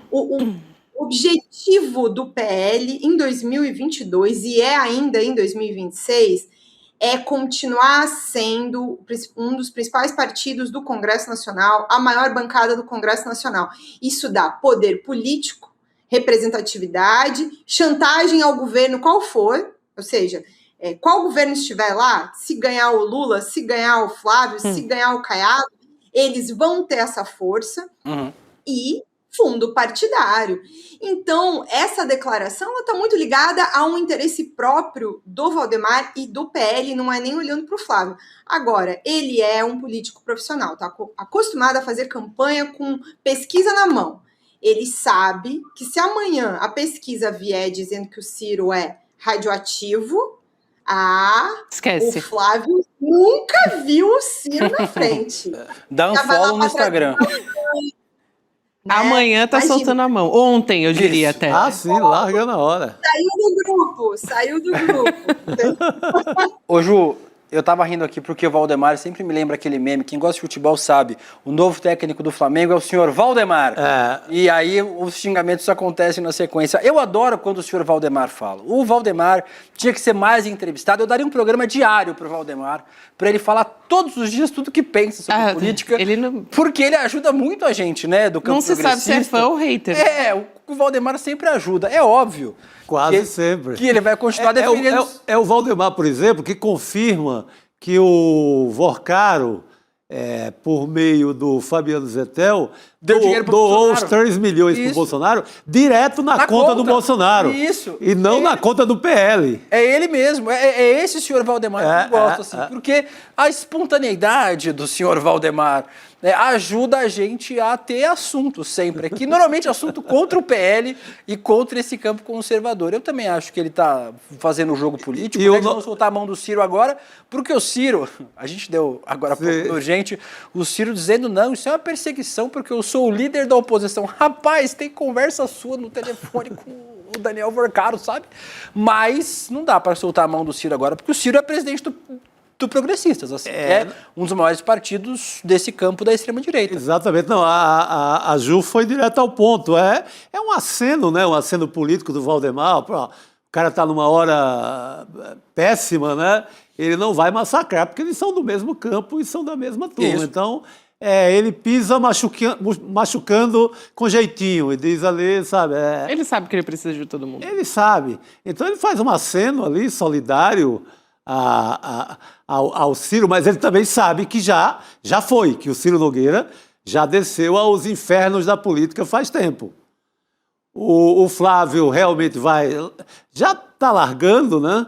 o objetivo do PL em 2022 e é ainda em 2026 é continuar sendo um dos principais partidos do Congresso Nacional, a maior bancada do Congresso Nacional. Isso dá poder político, representatividade, chantagem ao governo qual for, ou seja, qual governo estiver lá, se ganhar o Lula, se ganhar o Flávio, se ganhar o Caiado, eles vão ter essa força e fundo partidário. Então, essa declaração está muito ligada a um interesse próprio do Valdemar e do PL, não é nem olhando para o Flávio. Agora, ele é um político profissional, está acostumado a fazer campanha com pesquisa na mão. Ele sabe que se amanhã a pesquisa vier dizendo que o Ciro é radioativo, esquece. O Flávio nunca viu o Ciro na frente. Dá um follow no Instagram. Né? Amanhã tá soltando a mão. Ontem, eu diria até. Sim, larga na hora. Saiu do grupo. Ô, Ju, eu tava rindo aqui porque o Valdemar sempre me lembra aquele meme, quem gosta de futebol sabe, o novo técnico do Flamengo é o senhor Valdemar. E aí os xingamentos acontecem na sequência. Eu adoro quando o senhor Valdemar fala. O Valdemar tinha que ser mais entrevistado. Eu daria um programa diário pro Valdemar, para ele falar todos os dias tudo que pensa sobre política, porque ele ajuda muito a gente, né, do campo progressista. Não se sabe se é fã ou hater. O Valdemar sempre ajuda, é óbvio. Quase sempre. Que ele vai continuar defendendo... É o Valdemar, por exemplo, que confirma que o Vorcaro, por meio do Fabiano Zettel, doou os 3 milhões para o Bolsonaro direto na conta do Bolsonaro. Isso. E não na conta do PL. É ele mesmo. É esse senhor Valdemar que eu gosto, assim. Porque a espontaneidade do senhor Valdemar ajuda a gente a ter assunto sempre. Que normalmente é assunto contra o PL e contra esse campo conservador. Eu também acho que ele está fazendo o jogo político. Vamos soltar a mão do Ciro agora, porque o Ciro, a gente deu agora há pouco urgente, o Ciro dizendo não, isso é uma perseguição, porque eu sou o líder da oposição. Rapaz, tem conversa sua no telefone com o Daniel Vorcaro, sabe? Mas não dá para soltar a mão do Ciro agora, porque o Ciro é presidente do Progressistas, assim, é um dos maiores partidos desse campo da extrema-direita. Exatamente. Não, a Ju foi direto ao ponto. É um aceno, né? Um aceno político do Valdemar. O cara está numa hora péssima, né? Ele não vai massacrar, porque eles são do mesmo campo e são da mesma turma. Isso. Então, ele pisa machucando com jeitinho e diz ali, sabe? Ele sabe que ele precisa de todo mundo. Ele sabe. Então, ele faz um aceno ali, solidário, ao Ciro, mas ele também sabe que já foi, que o Ciro Nogueira já desceu aos infernos da política faz tempo. O Flávio realmente já está largando, né?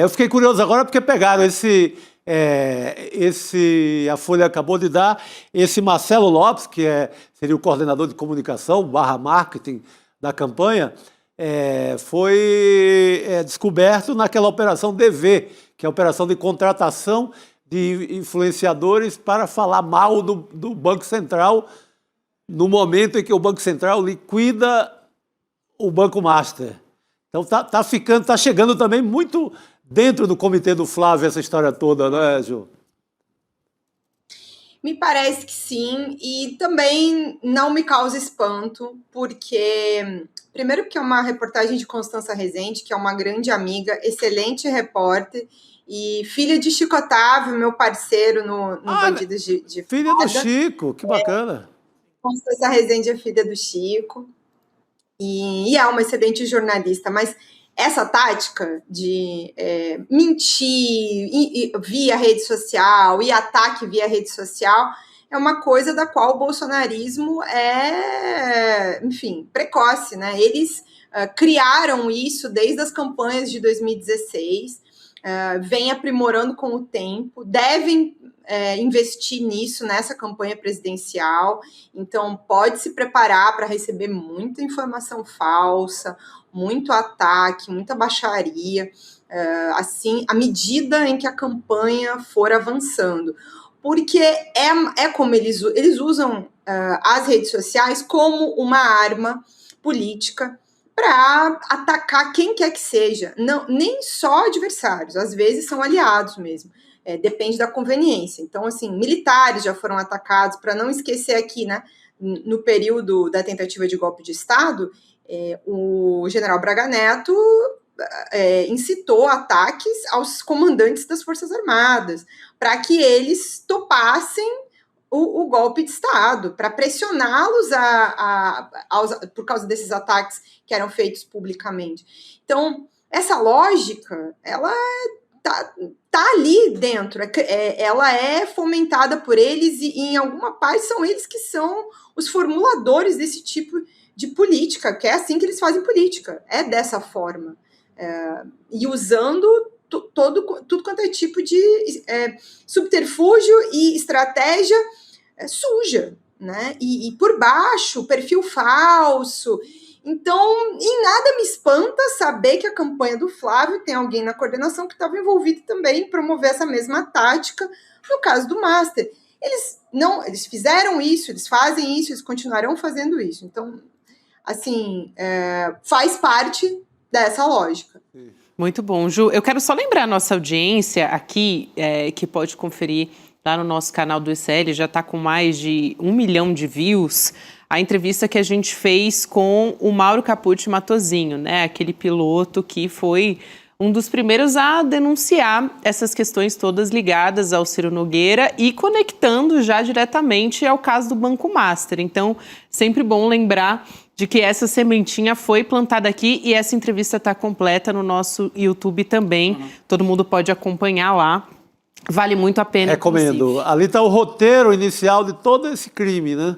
Eu fiquei curioso agora porque pegaram a Folha acabou de dar, esse Marcelo Lopes, que seria o coordenador de comunicação / marketing da campanha, foi descoberto naquela operação DV, que é a operação de contratação de influenciadores para falar mal do Banco Central no momento em que o Banco Central liquida o Banco Master. Então tá chegando também muito dentro do comitê do Flávio essa história toda, né, Ju? Me parece que sim, e também não me causa espanto, porque, primeiro que é uma reportagem de Constança Rezende, que é uma grande amiga, excelente repórter, e filha de Chico Otávio, meu parceiro no Bandidos de Filha do Chico, que bacana. Constança Rezende é filha do Chico, e é uma excelente jornalista, mas essa tática de mentir via rede social e ataque via rede social é uma coisa da qual o bolsonarismo enfim, precoce, né? Eles criaram isso desde as campanhas de 2016, vem aprimorando com o tempo, devem investir nisso, nessa campanha presidencial. Então, pode se preparar para receber muita informação falsa, muito ataque, muita baixaria, assim, à medida em que a campanha for avançando. Porque é como eles usam as redes sociais como uma arma política para atacar quem quer que seja. Não, nem só adversários, às vezes são aliados mesmo. Depende da conveniência. Então, assim, militares já foram atacados, para não esquecer aqui, né, no período da tentativa de golpe de Estado, o general Braga Neto incitou ataques aos comandantes das Forças Armadas, para que eles topassem o golpe de Estado, para pressioná-los por causa desses ataques que eram feitos publicamente. Então, essa lógica, ela tá ali dentro, ela é fomentada por eles e em alguma parte são eles que são os formuladores desse tipo de política, que é assim que eles fazem política, é dessa forma. E usando tudo quanto é tipo de subterfúgio e estratégia suja, né? E por baixo, perfil falso. Então, em nada me espanta saber que a campanha do Flávio tem alguém na coordenação que estava envolvido também em promover essa mesma tática no caso do Master. Eles fizeram isso, eles fazem isso, eles continuarão fazendo isso. Então, assim, faz parte dessa lógica. Muito bom, Ju. Eu quero só lembrar a nossa audiência aqui, que pode conferir lá no nosso canal do ICL, já está com mais de 1 milhão de views, a entrevista que a gente fez com o Mauro Capucci Matosinho, né? Aquele piloto que foi um dos primeiros a denunciar essas questões todas ligadas ao Ciro Nogueira e conectando já diretamente ao caso do Banco Master. Então, sempre bom lembrar de que essa sementinha foi plantada aqui e essa entrevista está completa no nosso YouTube também. Todo mundo pode acompanhar lá. Vale muito a pena. Recomendo. Inclusive. Ali está o roteiro inicial de todo esse crime, né?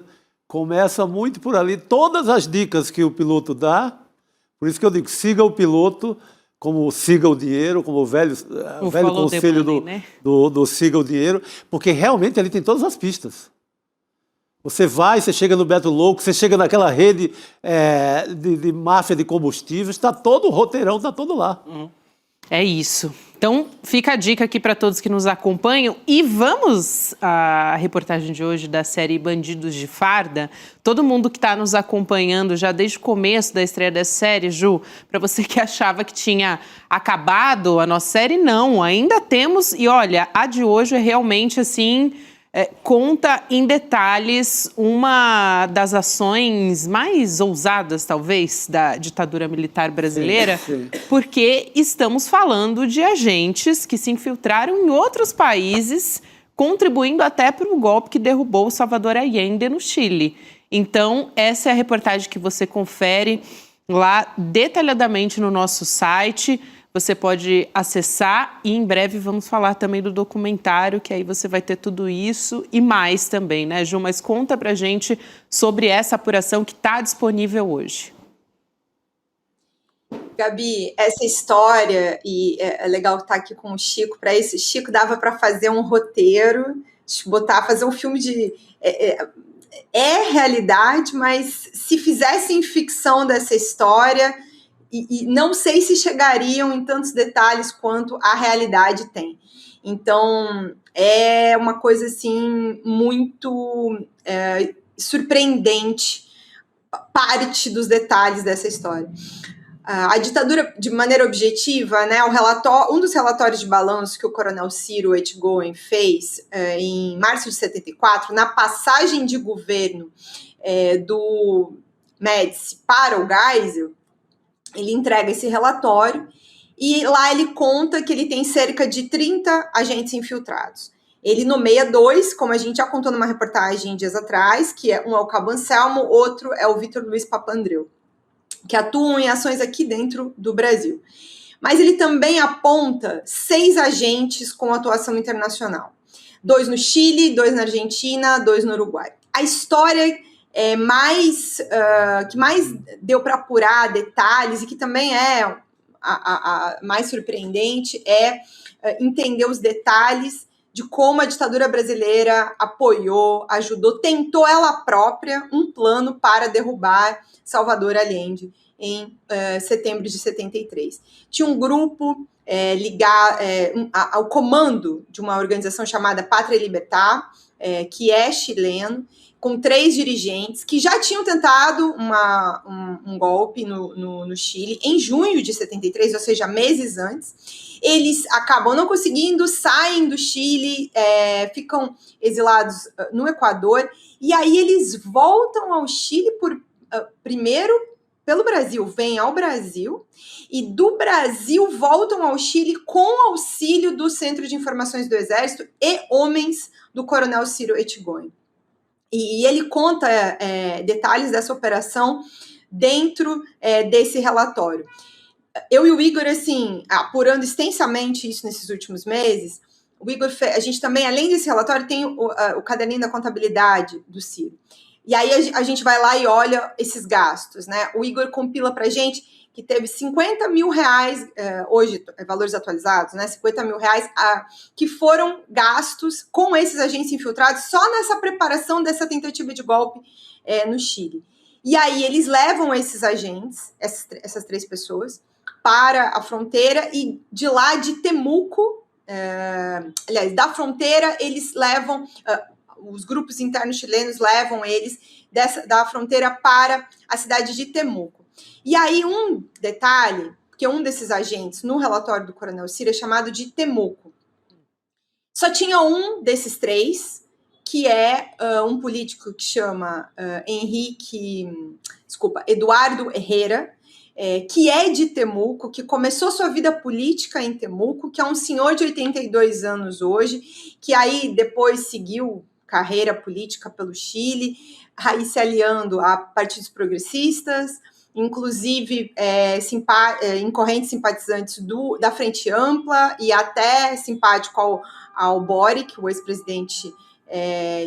Começa muito por ali. Todas as dicas que o piloto dá, por isso que eu digo, siga o piloto, como siga o dinheiro, como o velho conselho do siga o dinheiro, porque realmente ele tem todas as pistas. Você chega no Beto Louco, você chega naquela rede de máfia de combustíveis, está todo o roteirão, está todo lá. É isso. Então, fica a dica aqui para todos que nos acompanham. E vamos à reportagem de hoje da série Bandidos de Farda. Todo mundo que está nos acompanhando já desde o começo da estreia dessa série, Ju, para você que achava que tinha acabado a nossa série, não, ainda temos. E olha, a de hoje é realmente assim... conta em detalhes uma das ações mais ousadas, talvez, da ditadura militar brasileira, sim. Porque estamos falando de agentes que se infiltraram em outros países, contribuindo até para o golpe que derrubou o Salvador Allende no Chile. Então, essa é a reportagem que você confere lá detalhadamente no nosso site. Você pode acessar e em breve vamos falar também do documentário, que aí você vai ter tudo isso e mais também, né, Ju? Mas conta pra gente sobre essa apuração que está disponível hoje. Gabi, essa história, e é legal estar aqui com o Chico, para esse Chico dava para fazer um roteiro, fazer um filme de... É realidade, mas se fizessem ficção dessa história... E não sei se chegariam em tantos detalhes quanto a realidade tem. Então, é uma coisa, assim, muito surpreendente, parte dos detalhes dessa história. A ditadura, de maneira objetiva, né, um dos relatórios de balanço que o coronel Ciro Etgoen fez em março de 74, na passagem de governo do Médici para o Geisel, ele entrega esse relatório e lá ele conta que ele tem cerca de 30 agentes infiltrados. Ele nomeia 2, como a gente já contou numa reportagem dias atrás, que um é o Cabo Anselmo, outro é o Vitor Luiz Papandreou, que atuam em ações aqui dentro do Brasil. Mas ele também aponta 6 agentes com atuação internacional. 2 no Chile, 2 na Argentina, 2 no Uruguai. A história... que mais deu para apurar detalhes e que também é a mais surpreendente é entender os detalhes de como a ditadura brasileira apoiou, ajudou, tentou ela própria um plano para derrubar Salvador Allende em setembro de 73. Tinha um grupo ligado ao comando de uma organização chamada Pátria e Libertad, que é chileno, com 3 dirigentes que já tinham tentado um golpe no Chile em junho de 73, ou seja, meses antes. Eles acabam não conseguindo, saem do Chile, ficam exilados no Equador, e aí eles voltam ao Chile primeiro pelo Brasil, vêm ao Brasil, e do Brasil voltam ao Chile com auxílio do Centro de Informações do Exército e homens do coronel Ciro Ettigone. E ele conta detalhes dessa operação dentro desse relatório. Eu e o Igor, assim, apurando extensamente isso nesses últimos meses, o Igor a gente também, além desse relatório, tem o caderninho da contabilidade do Ciro. E aí a gente vai lá e olha esses gastos, né? O Igor compila pra gente que teve 50 mil reais, hoje, valores atualizados, né? 50 mil reais que foram gastos com esses agentes infiltrados só nessa preparação dessa tentativa de golpe no Chile. E aí eles levam esses agentes, essas 3 pessoas, para a fronteira, e de lá de Temuco, aliás, da fronteira, eles levam, os grupos internos chilenos levam eles da fronteira para a cidade de Temuco. E aí um detalhe, que um desses agentes no relatório do coronel Ciro é chamado de Temuco. Só tinha um desses 3, que é um político que chama Eduardo Herrera, que é de Temuco, que começou sua vida política em Temuco, que é um senhor de 82 anos hoje, que aí depois seguiu carreira política pelo Chile, aí se aliando a partidos progressistas, inclusive em correntes simpatizantes da Frente Ampla e até simpático ao Boric, o ex-presidente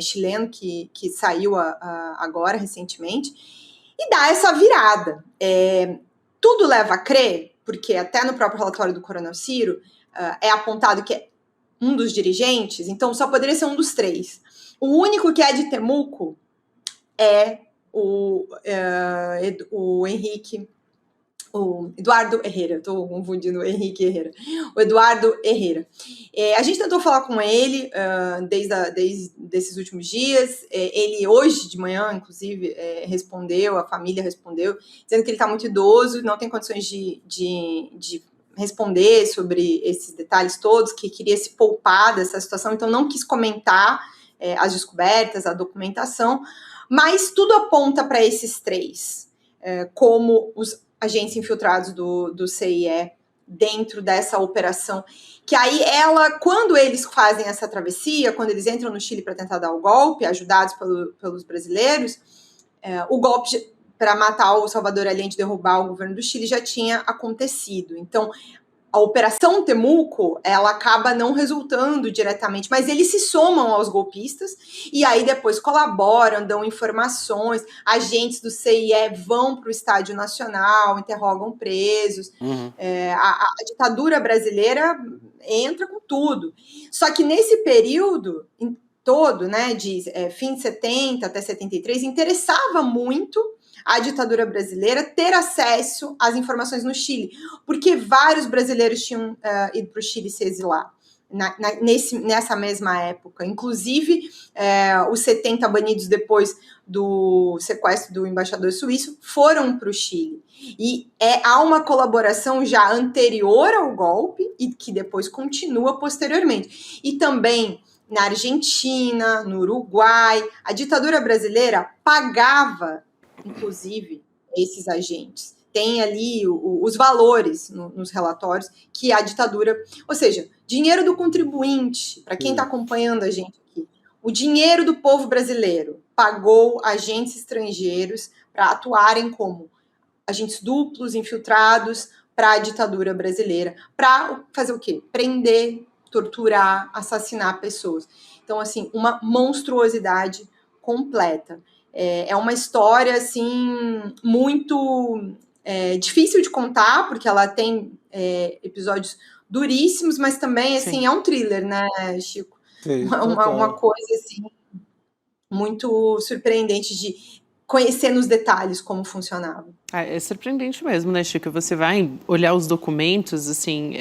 chileno que saiu agora recentemente, e dá essa virada. Tudo leva a crer, porque até no próprio relatório do coronel Ciro é apontado que é um dos dirigentes, então só poderia ser um dos 3. O único que é de Temuco é o Eduardo Herrera, estou confundindo o Henrique Herrera, o Eduardo Herrera. A gente tentou falar com ele desde esses últimos dias, ele hoje de manhã, inclusive, respondeu, a família respondeu, dizendo que ele está muito idoso, não tem condições de responder sobre esses detalhes todos, que queria se poupar dessa situação, então não quis comentar as descobertas, a documentação, mas tudo aponta para esses 3, como os agentes infiltrados do CIE dentro dessa operação, que aí quando eles fazem essa travessia, quando eles entram no Chile para tentar dar o golpe, ajudados pelos brasileiros, o golpe para matar o Salvador Allende, derrubar o governo do Chile, já tinha acontecido. Então, a Operação Temuco, ela acaba não resultando diretamente, mas eles se somam aos golpistas e aí depois colaboram, dão informações, agentes do CIE vão para o Estádio Nacional, interrogam presos, a ditadura brasileira entra com tudo. Só que nesse período todo, né, de fim de 70 até 73, interessava muito a ditadura brasileira ter acesso às informações no Chile, porque vários brasileiros tinham ido para o Chile se exilar nessa mesma época. Inclusive, os 70 banidos depois do sequestro do embaixador suíço foram para o Chile. E há uma colaboração já anterior ao golpe e que depois continua posteriormente. E também na Argentina, no Uruguai, a ditadura brasileira pagava inclusive, esses agentes. Tem ali os valores nos relatórios que a ditadura... Ou seja, dinheiro do contribuinte, para quem está acompanhando a gente aqui, o dinheiro do povo brasileiro pagou agentes estrangeiros para atuarem como agentes duplos, infiltrados para a ditadura brasileira, para fazer o quê? Prender, torturar, assassinar pessoas. Então, assim, uma monstruosidade completa. É uma história, assim, muito difícil de contar, porque ela tem episódios duríssimos, mas também, assim, Sim. É um thriller, né, Chico? Sim, uma coisa, assim, muito surpreendente de conhecer nos detalhes como funcionava. É surpreendente mesmo, né, Chico? Você vai olhar os documentos, assim,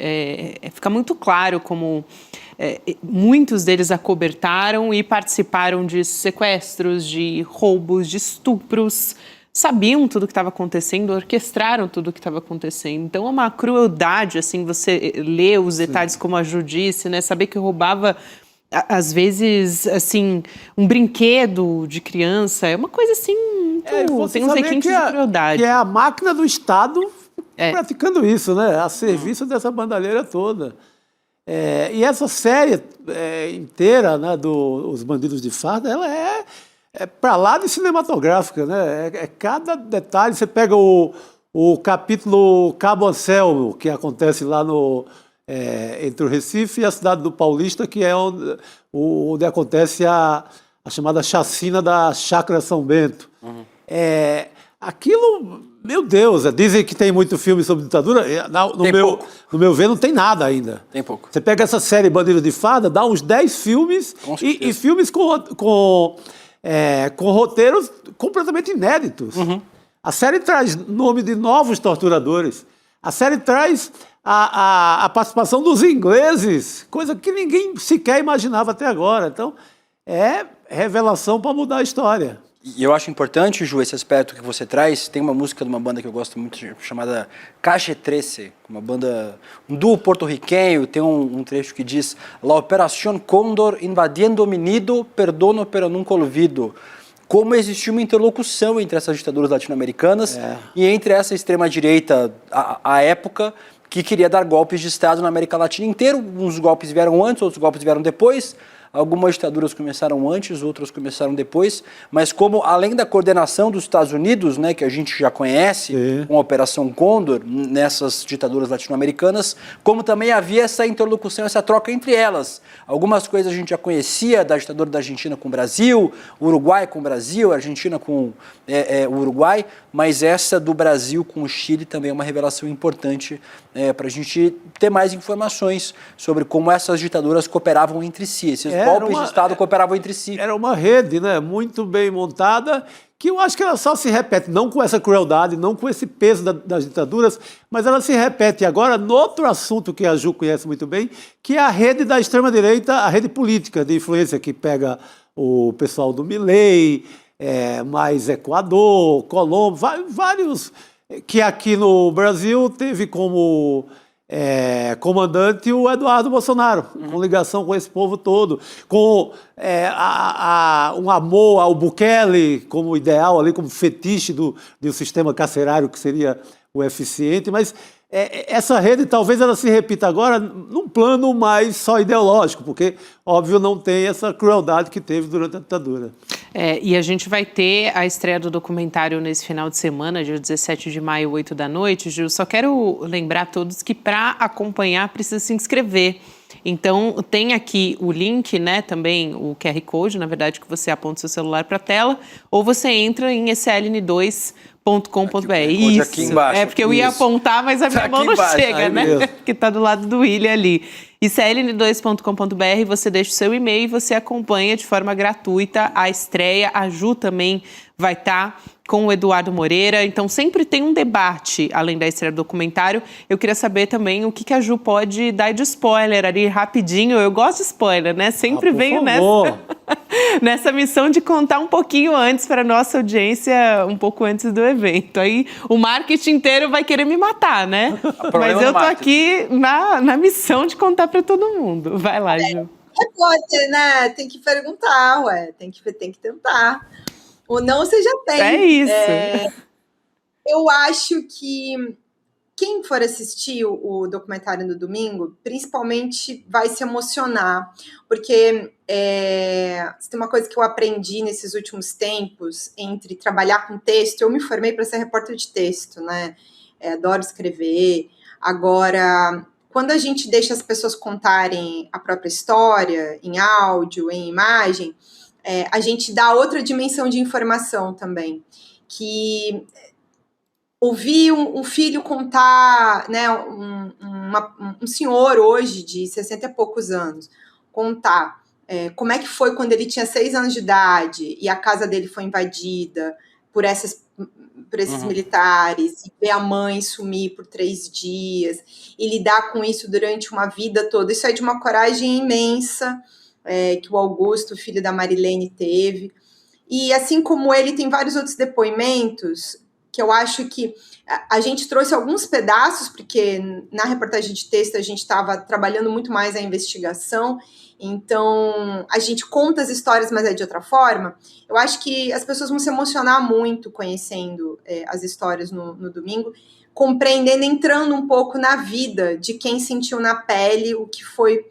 fica muito claro como muitos deles acobertaram e participaram de sequestros, de roubos, de estupros, sabiam tudo o que estava acontecendo, orquestraram tudo o que estava acontecendo. Então é uma crueldade, assim, você ler os detalhes, Sim. Como a Ju disse, né? Saber que roubava, às vezes, assim, um brinquedo de criança, é uma coisa assim, tem uns requintes de crueldade. Que é a máquina do Estado praticando isso, né? A serviço dessa bandalheira toda. E essa série inteira, né, Os Bandidos de Farda, ela é para lá de cinematográfica, né? Cada detalhe. Você pega o capítulo Cabo Anselmo, que acontece lá entre o Recife e a cidade do Paulista, que é onde acontece a chamada chacina da Chácara São Bento. Uhum. Aquilo, meu Deus, dizem que tem muito filme sobre ditadura. No meu ver, não tem nada ainda. Tem pouco. Você pega essa série Bandidos de Farda, dá uns 10 filmes e filmes com roteiros completamente inéditos. Uhum. A série traz nome de novos torturadores. A série traz a participação dos ingleses, coisa que ninguém sequer imaginava até agora. Então, é revelação para mudar a história. E eu acho importante, Ju, esse aspecto que você traz. Tem uma música de uma banda que eu gosto muito, chamada Cache 13, uma banda, um duo porto-riquenho. Tem um trecho que diz: La Operación Cóndor invadiendo mi nido, perdono pero nunca olvido. Como existiu uma interlocução entre essas ditaduras latino-americanas e entre essa extrema-direita à época, que queria dar golpes de Estado na América Latina inteira. Uns golpes vieram antes, outros golpes vieram depois. Algumas ditaduras começaram antes, outras começaram depois, mas como, além da coordenação dos Estados Unidos, né, que a gente já conhece, com a Operação Cóndor, nessas ditaduras latino-americanas, como também havia essa interlocução, essa troca entre elas. Algumas coisas a gente já conhecia da ditadura da Argentina com o Brasil, Uruguai com o Brasil, Argentina com o Uruguai, mas essa do Brasil com o Chile também é uma revelação importante para a gente ter mais informações sobre como essas ditaduras cooperavam entre si, esses golpes de Estado cooperavam entre si. Era uma rede, né, muito bem montada, que eu acho que ela só se repete, não com essa crueldade, não com esse peso das ditaduras, mas ela se repete agora no outro assunto que a Ju conhece muito bem, que é a rede da extrema-direita, a rede política de influência que pega o pessoal do Milei, mais Equador, Colômbia, vários que aqui no Brasil teve como comandante o Eduardo Bolsonaro, com ligação com esse povo todo, com um amor ao Bukele como ideal, ali, como fetiche do sistema carcerário que seria o eficiente, mas essa rede talvez ela se repita agora num plano mais só ideológico, porque, óbvio, não tem essa crueldade que teve durante a ditadura. E a gente vai ter a estreia do documentário nesse final de semana, dia 17 de maio, 8 da noite. Gil, só quero lembrar a todos que para acompanhar precisa se inscrever. Então, tem aqui o link, né, também o QR Code, na verdade, que você aponta o seu celular para a tela, ou você entra em sln2.com.br. Isso, aqui embaixo. Porque eu ia apontar, mas a minha mão não chega, né? Mesmo. Que está do lado do William ali. sln2.com.br, você deixa o seu e-mail e você acompanha de forma gratuita a estreia. A Ju também vai estar com o Eduardo Moreira. Então, sempre tem um debate, além da estreia do documentário. Eu queria saber também o que a Ju pode dar de spoiler ali, rapidinho. Eu gosto de spoiler, né? Sempre venho nessa missão de contar um pouquinho antes para a nossa audiência, um pouco antes do evento. Aí o marketing inteiro vai querer me matar, né? Mas eu tô aqui na missão de contar para todo mundo. Vai lá, Ju. Repórter, né? Tem que perguntar, tem que tentar. Ou não, você já tem. É isso. Eu acho que quem for assistir o documentário no domingo, principalmente vai se emocionar, porque se tem uma coisa que eu aprendi nesses últimos tempos, entre trabalhar com texto, eu me formei para ser repórter de texto, né? Adoro escrever. Agora, quando a gente deixa as pessoas contarem a própria história, em áudio, em imagem, a gente dá outra dimensão de informação também, que Ouvi um filho contar, né, um senhor hoje de 60 e poucos anos, contar como é que foi quando ele tinha 6 anos de idade e a casa dele foi invadida por esses militares, e ver a mãe sumir por 3 dias, e lidar com isso durante uma vida toda. Isso é de uma coragem imensa que o Augusto, filho da Marilene, teve. E assim como ele, tem vários outros depoimentos que eu acho que a gente trouxe alguns pedaços, porque na reportagem de texto a gente estava trabalhando muito mais a investigação, então a gente conta as histórias, mas é de outra forma. Eu acho que as pessoas vão se emocionar muito conhecendo as histórias no domingo, compreendendo, entrando um pouco na vida de quem sentiu na pele o que foi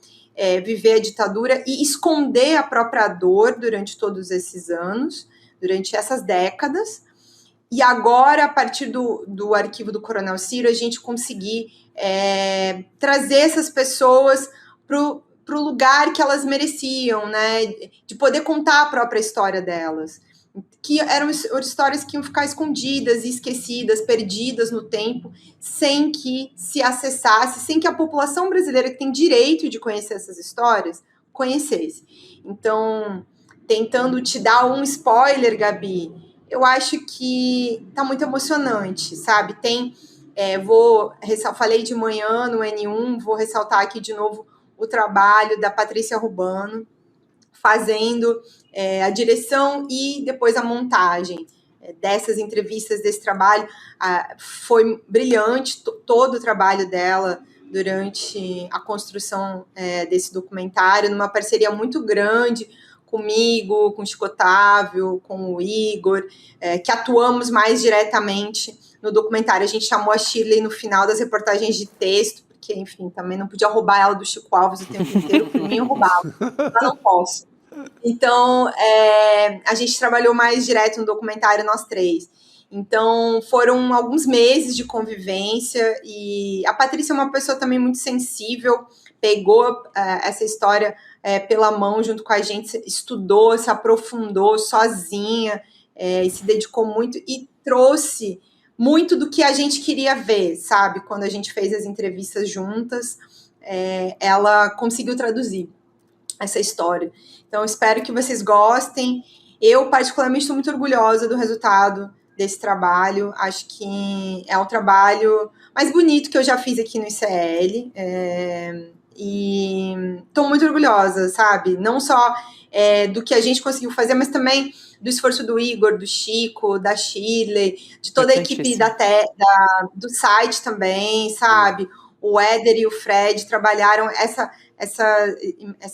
viver a ditadura e esconder a própria dor durante todos esses anos, durante essas décadas. E agora, a partir do arquivo do Coronel Ciro, a gente conseguir trazer essas pessoas para o lugar que elas mereciam, né? De poder contar a própria história delas. Que eram histórias que iam ficar escondidas e esquecidas, perdidas no tempo, sem que se acessasse, sem que a população brasileira, que tem direito de conhecer essas histórias, conhecesse. Então, tentando te dar um spoiler, Gabi, eu acho que tá muito emocionante, sabe? Falei de manhã no N1, vou ressaltar aqui de novo o trabalho da Patrícia Rubano, fazendo a direção e depois a montagem dessas entrevistas, desse trabalho. Foi brilhante todo o trabalho dela durante a construção desse documentário, numa parceria muito grande comigo, com o Chico Otávio, com o Igor, que atuamos mais diretamente no documentário. A gente chamou a Shirley no final das reportagens de texto, porque, enfim, também não podia roubar ela do Chico Alves o tempo inteiro, por mim eu roubava, mas não posso. Então, a gente trabalhou mais direto no documentário, nós 3. Então, foram alguns meses de convivência, e a Patrícia é uma pessoa também muito sensível, pegou essa história pela mão junto com a gente, estudou, se aprofundou sozinha, e se dedicou muito, e trouxe muito do que a gente queria ver, sabe? Quando a gente fez as entrevistas juntas, ela conseguiu traduzir essa história. Então, espero que vocês gostem. Eu, particularmente, estou muito orgulhosa do resultado desse trabalho. Acho que é o trabalho mais bonito que eu já fiz aqui no ICL. E estou muito orgulhosa, sabe? Não só do que a gente conseguiu fazer, mas também do esforço do Igor, do Chico, da Shirley, de toda a equipe do site também, sabe? O Éder e o Fred trabalharam essa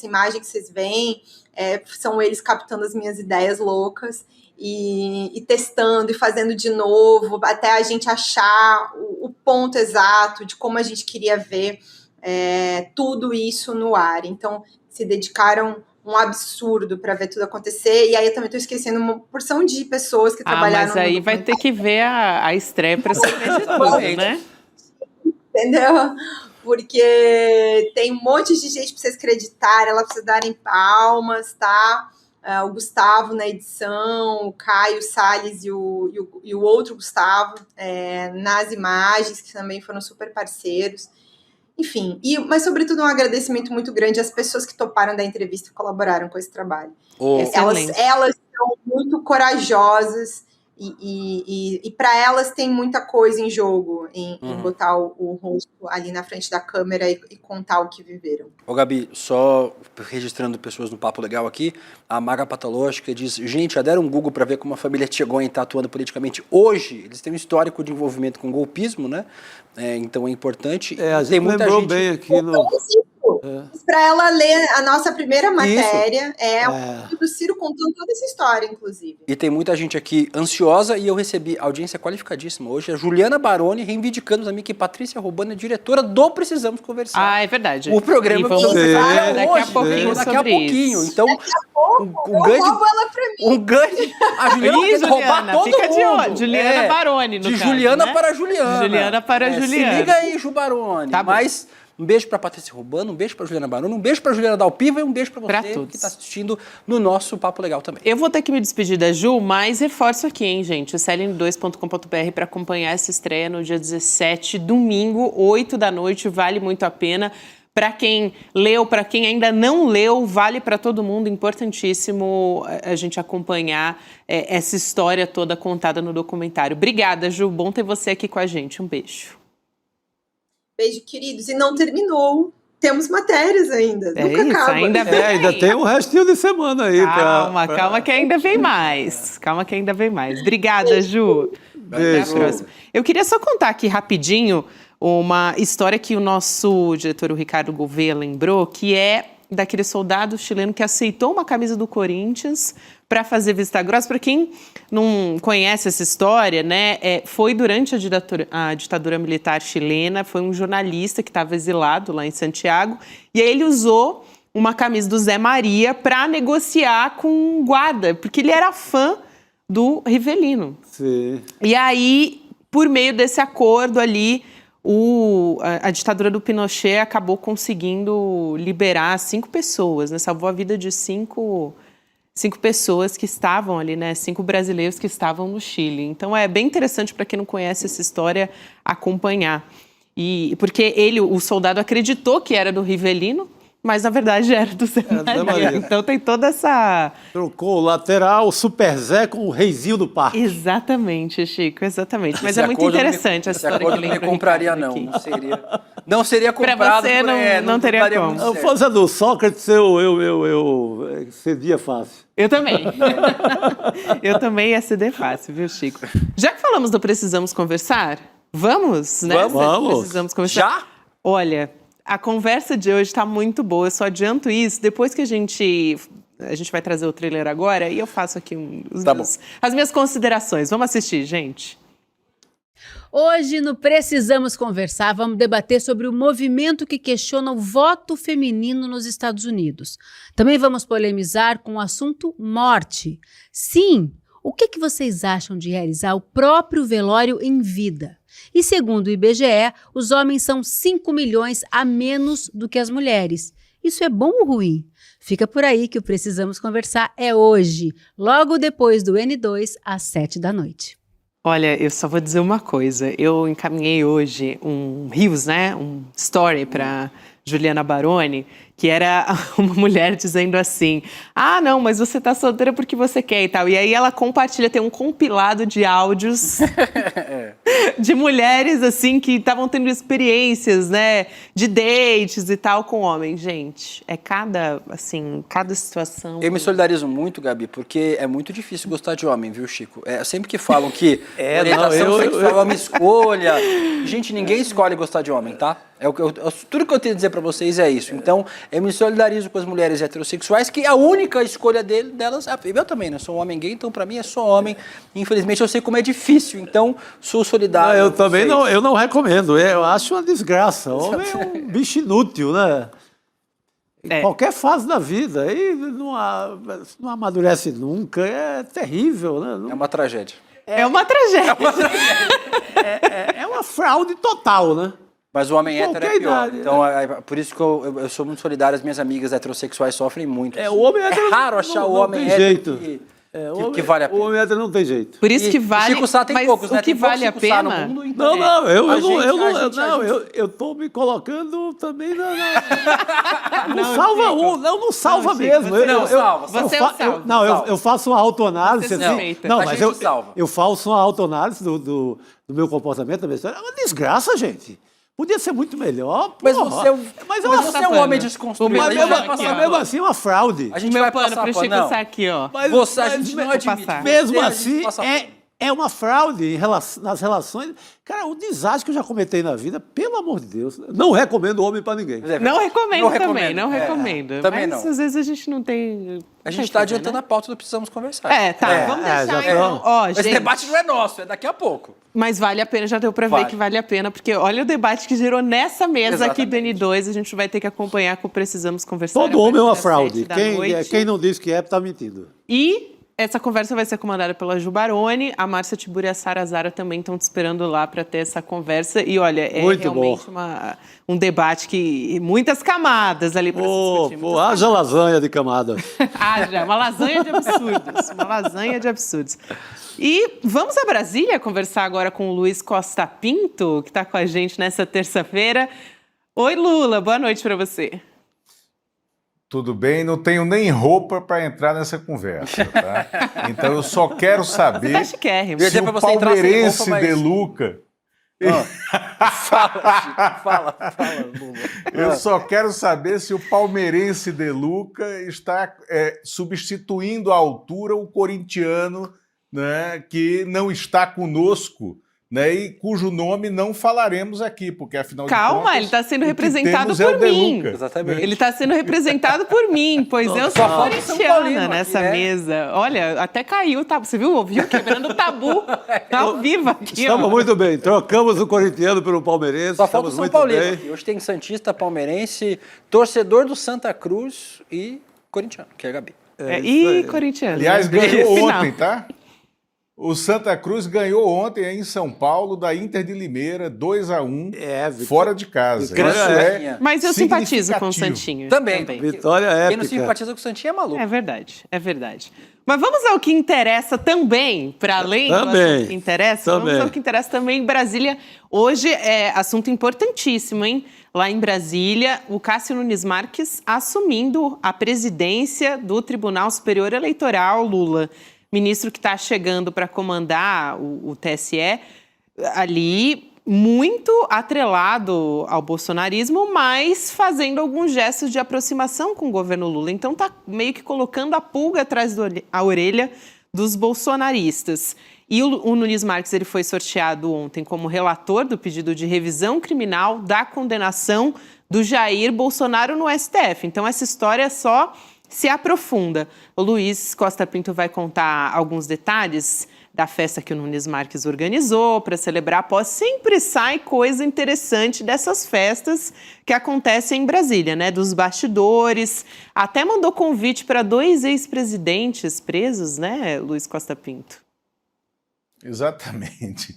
imagem que vocês veem, são eles captando as minhas ideias loucas e testando e fazendo de novo, até a gente achar o ponto exato de como a gente queria ver tudo isso no ar. Então, se dedicaram um absurdo para ver tudo acontecer. E aí eu também estou esquecendo uma porção de pessoas que trabalharam no mas aí vai ter que ver a estreia para saber de tudo, né? Entendeu? Porque tem um monte de gente para vocês acreditarem, ela precisa darem palmas, tá? O Gustavo na edição, o Caio Salles e o outro Gustavo nas imagens, que também foram super parceiros. Enfim, mas sobretudo um agradecimento muito grande às pessoas que toparam da entrevista e colaboraram com esse trabalho. Elas são muito corajosas e para elas tem muita coisa em jogo em botar o rosto ali na frente da câmera e contar o que viveram. Ô Gabi, só registrando pessoas no Papo Legal aqui, a Maga Patológica diz, gente, já deram um Google para ver como a família Tchegoin está atuando politicamente hoje. Eles têm um histórico de envolvimento com golpismo, né? Então é importante. A gente lembrou bem aqui no... Para ela ler a nossa primeira matéria, o do Ciro contando toda essa história, inclusive. E tem muita gente aqui ansiosa e eu recebi audiência qualificadíssima hoje. A Juliana Baroni reivindicando a mim que Patrícia Rubano é diretora do Precisamos Conversar. É verdade. O programa que vamos fazer daqui a pouquinho daqui a pouquinho. Então, um ganho. A Juliana vai roubar todo fica mundo. De onde? Juliana Baroni, no de caso, Juliana né? para Juliana. Juliana para Juliana. Se liga aí, Ju Baroni. Tá bom. Um beijo para Patrícia Rubano, um beijo para Juliana Baroni, um beijo para Juliana Dalpiva e um beijo para você que está assistindo no nosso Papo Legal também. Eu vou ter que me despedir da Ju, mas reforço aqui, hein, gente, o cln2.com.br para acompanhar essa estreia no dia 17, domingo, 8 da noite, vale muito a pena. Para quem leu, para quem ainda não leu, vale para todo mundo, importantíssimo a gente acompanhar essa história toda contada no documentário. Obrigada, Ju, bom ter você aqui com a gente, um beijo. Beijo, queridos, e não terminou. Temos matérias ainda, nunca isso, acaba. Ainda tem um restinho de semana aí. Calma que ainda vem mais. Obrigada, Ju. Beijo. Até a próxima. Eu queria só contar aqui rapidinho uma história que o nosso diretor, o Ricardo Gouveia, lembrou, que é daquele soldado chileno que aceitou uma camisa do Corinthians para fazer vista grossa. Para quem não conhece essa história, né, foi durante a ditadura militar chilena, foi um jornalista que estava exilado lá em Santiago, e aí ele usou uma camisa do Zé Maria para negociar com o guarda, porque ele era fã do Rivelino. Sim. E aí, por meio desse acordo ali, a ditadura do Pinochet acabou conseguindo liberar 5 pessoas, né? Salvou a vida de 5 pessoas que estavam ali, né? 5 brasileiros que estavam no Chile. Então é bem interessante para quem não conhece essa história acompanhar. Porque o soldado acreditou que era do Rivelino, mas na verdade era do Zé Maria. Então tem toda essa... Trocou o lateral, o Super Zé com o reizinho do parque. Exatamente, Chico, exatamente. Mas é muito interessante essa história que ele não compraria, não. Não seria comprado. Pra você não teria como. Se fosse a do Sócrates, eu cedia fácil. Eu também. Eu também ia ceder fácil, viu, Chico? Já que falamos do Precisamos Conversar, vamos, né? Vamos. Precisamos Conversar. Já? Olha... A conversa de hoje está muito boa, eu só adianto isso. Depois que a gente vai trazer o trailer agora e eu faço aqui as minhas considerações. Vamos assistir, gente. Hoje, no Precisamos Conversar, vamos debater sobre o movimento que questiona o voto feminino nos Estados Unidos. Também vamos polemizar com o assunto morte. Sim, o que vocês acham de realizar o próprio velório em vida? E segundo o IBGE, os homens são 5 milhões a menos do que as mulheres. Isso é bom ou ruim? Fica por aí que o Precisamos Conversar é hoje, logo depois do N2, às 7 da noite. Olha, eu só vou dizer uma coisa. Eu encaminhei hoje um Reels, né? Um story para Juliana Baroni, que era uma mulher dizendo assim: ah, não, mas você tá solteira porque você quer e tal. E aí ela compartilha, tem um compilado de áudios de mulheres, assim, que estavam tendo experiências, né, de dates e tal com homens. Gente, cada situação... Eu me solidarizo muito, Gabi, porque é muito difícil gostar de homem, viu, Chico? Sempre que falam que orientação sexual é uma escolha... Gente, ninguém escolhe gostar de homem, tá? Tudo que eu tenho a dizer pra vocês é isso. Então, eu me solidarizo com as mulheres heterossexuais, que a única escolha delas... Eu também, né? Sou um homem gay, então pra mim é só homem. Infelizmente, eu sei como é difícil, então sou solidário. Eu também não recomendo. Eu acho uma desgraça. Homem é um bicho inútil, né? Em qualquer fase da vida. E não amadurece nunca. É terrível, né? É uma tragédia. É uma tragédia. É uma fraude total, né? Mas o homem hétero é pior. Então, por isso que eu sou muito solidário. As minhas amigas heterossexuais sofrem muito. O homem hétero é raro achar o homem hétero que vale a pena. O homem hétero não tem jeito. Por isso que vale... Chico Sá tem poucos, né? O que vale a pena... No mundo, então eu estou me colocando também não salva um, não salva mesmo. Não salva. Você salva. Eu faço uma autoanálise assim. Não, mas eu faço uma autoanálise do meu comportamento, da minha história. É uma desgraça, gente. Podia ser muito melhor. Mas você é um homem desconstruído. Mas mesmo assim é uma fraude. A gente vai passar pro Chico Sá aqui, ó. A gente não admite. Mesmo assim, é uma fraude nas relações. Cara, o desastre que eu já cometei na vida, pelo amor de Deus, não recomendo homem pra ninguém. Não recomendo também, não recomendo. Também mas às vezes a gente não tem... A gente tá adiantando a pauta do Precisamos Conversar. Vamos deixar então. Ó, esse debate não é nosso, é daqui a pouco. Mas vale a pena, já deu pra ver que vale a pena, porque olha o debate que gerou nessa mesa aqui do N2, a gente vai ter que acompanhar com o Precisamos Conversar. Todo homem é uma fraude. Quem não diz que tá mentindo. E Essa conversa vai ser comandada pela Ju Baroni, a Márcia Tiburi e a Sara Zara também estão te esperando lá para ter essa conversa. E olha, é muito realmente um debate que muitas camadas ali para se discutir. Haja lasanha de camadas. Haja, uma lasanha de absurdos. Uma lasanha de absurdos. E vamos a Brasília conversar agora com o Luiz Costa Pinto, que está com a gente nessa terça-feira. Oi, Lula, boa noite para você. Tudo bem, não tenho nem roupa para entrar nessa conversa, tá? Então eu só quero saber se o palmeirense De Luca... Fala, Lula. Eu só quero saber se o palmeirense De Luca está substituindo à altura o corintiano, né, que não está conosco, né, e cujo nome não falaremos aqui, porque afinal de contas... Calma, ele está sendo representado por mim. Exatamente. Ele está sendo representado por mim, pois eu sou corintiana nessa mesa. Olha, até caiu o tabu. Você viu? Ouviu? Quebrando o tabu. Tá ao vivo aqui. Estamos muito bem. Trocamos o corintiano pelo palmeirense. Só falta o São Paulino aqui. Hoje tem santista, palmeirense, torcedor do Santa Cruz e corintiano, que é a Gabi. E corintiano. Aliás, ganhou ontem, tá? O Santa Cruz ganhou ontem em São Paulo da Inter de Limeira, 2-1, fora de casa. Mas eu simpatizo com o Santinho. Também. Vitória épica. Quem não simpatiza com o Santinho é maluco. É verdade. Mas vamos ao que interessa também, para além do assunto que interessa, vamos ao que interessa também em Brasília. Hoje é assunto importantíssimo, hein? Lá em Brasília, o Cássio Nunes Marques assumindo a presidência do Tribunal Superior Eleitoral, Lula. Ministro que está chegando para comandar o TSE, ali muito atrelado ao bolsonarismo, mas fazendo alguns gestos de aproximação com o governo Lula. Então está meio que colocando a pulga atrás da orelha dos bolsonaristas. E o Nunes Marques ele foi sorteado ontem como relator do pedido de revisão criminal da condenação do Jair Bolsonaro no STF. Então essa história só se aprofunda. O Luiz Costa Pinto vai contar alguns detalhes da festa que o Nunes Marques organizou para celebrar a posse. Sempre sai coisa interessante dessas festas que acontecem em Brasília, né? Dos bastidores. Até mandou convite para 2 ex-presidentes presos, né, Luiz Costa Pinto? Exatamente.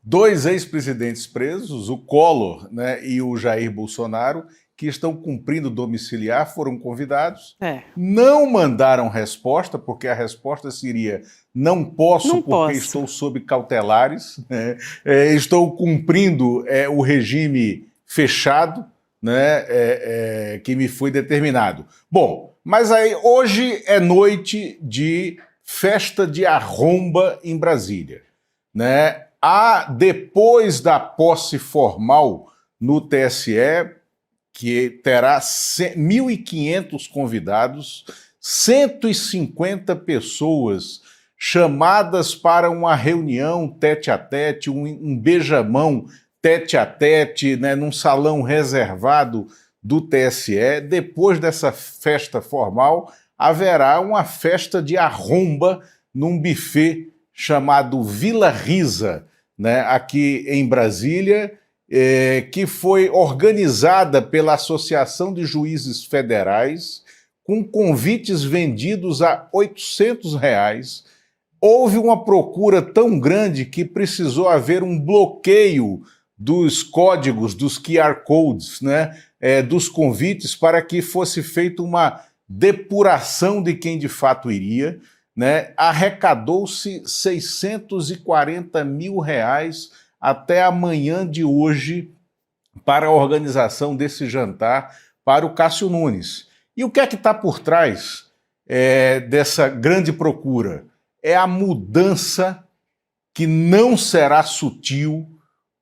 2 ex-presidentes presos, o Collor, né, e o Jair Bolsonaro, que estão cumprindo domiciliar, foram convidados, não mandaram resposta, porque a resposta seria não posso porque estou sob cautelares, né? Estou cumprindo o regime fechado, né, que me foi determinado. Bom, mas aí hoje é noite de festa de arromba em Brasília, né? Depois da posse formal no TSE, que terá 1.500 convidados, 150 pessoas chamadas para uma reunião tete-a-tete, um beijamão tete-a-tete, né, num salão reservado do TSE. Depois dessa festa formal, haverá uma festa de arromba num buffet chamado Vila Risa, né, aqui em Brasília, que foi organizada pela Associação de Juízes Federais, com convites vendidos a R$800. Houve uma procura tão grande que precisou haver um bloqueio dos códigos, dos QR Codes, né, dos convites, para que fosse feita uma depuração de quem de fato iria, né. Arrecadou-se R$640 mil até amanhã de hoje para a organização desse jantar para o Cássio Nunes. E o que é que está por trás dessa grande procura? É a mudança que não será sutil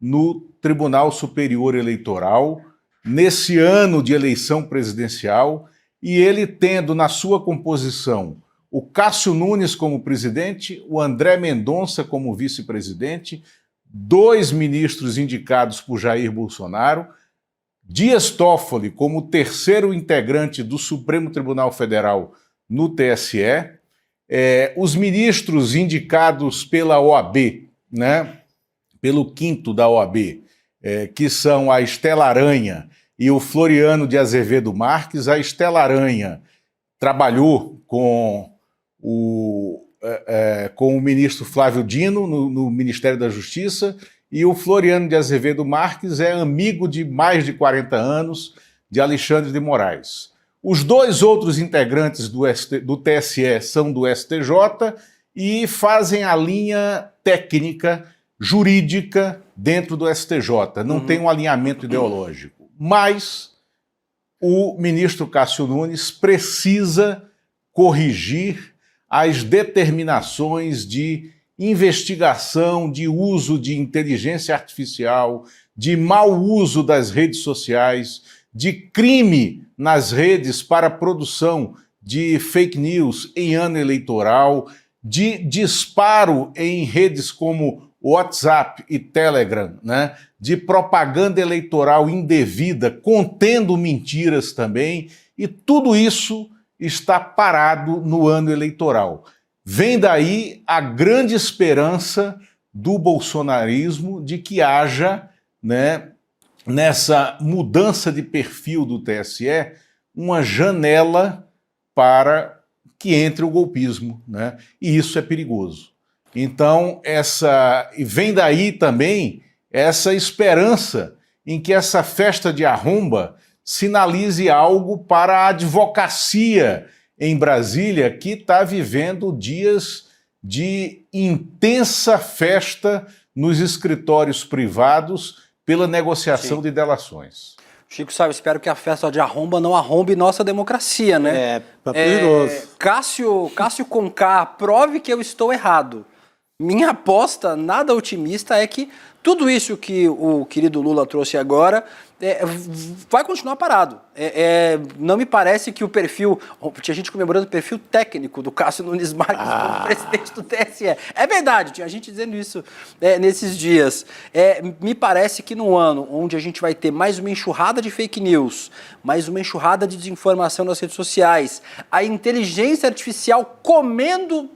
no Tribunal Superior Eleitoral, nesse ano de eleição presidencial, e ele tendo na sua composição o Cássio Nunes como presidente, o André Mendonça como vice-presidente, 2 ministros indicados por Jair Bolsonaro, Dias Toffoli como 3º integrante do Supremo Tribunal Federal no TSE, os ministros indicados pela OAB, né, pelo 5º da OAB, que são a Estela Aranha e o Floriano de Azevedo Marques. A Estela Aranha trabalhou com com o ministro Flávio Dino no Ministério da Justiça, e o Floriano de Azevedo Marques é amigo de mais de 40 anos de Alexandre de Moraes. Os dois outros integrantes do TSE são do STJ e fazem a linha técnica, jurídica dentro do STJ. Não tem um alinhamento ideológico. Mas o ministro Cássio Nunes precisa corrigir as determinações de investigação, de uso de inteligência artificial, de mau uso das redes sociais, de crime nas redes para produção de fake news em ano eleitoral, de disparo em redes como WhatsApp e Telegram, né? De propaganda eleitoral indevida, contendo mentiras também, e tudo isso está parado no ano eleitoral. Vem daí a grande esperança do bolsonarismo de que haja, né, nessa mudança de perfil do TSE, uma janela para que entre o golpismo, né? E isso é perigoso. Então, vem daí também essa esperança em que essa festa de arromba sinalize algo para a advocacia em Brasília, que está vivendo dias de intensa festa nos escritórios privados pela negociação de delações. Chico, sabe, espero que a festa de arromba não arrombe nossa democracia, né? Tá perigoso. Cássio Conká, prove que eu estou errado. Minha aposta, nada otimista, é que tudo isso que o querido Lula trouxe agora vai continuar parado. Não me parece que o perfil... Tinha gente comemorando o perfil técnico do Cássio Nunes Marques como presidente do TSE. É verdade, tinha gente dizendo isso nesses dias. Me parece que num ano onde a gente vai ter mais uma enxurrada de fake news, mais uma enxurrada de desinformação nas redes sociais, a inteligência artificial comendo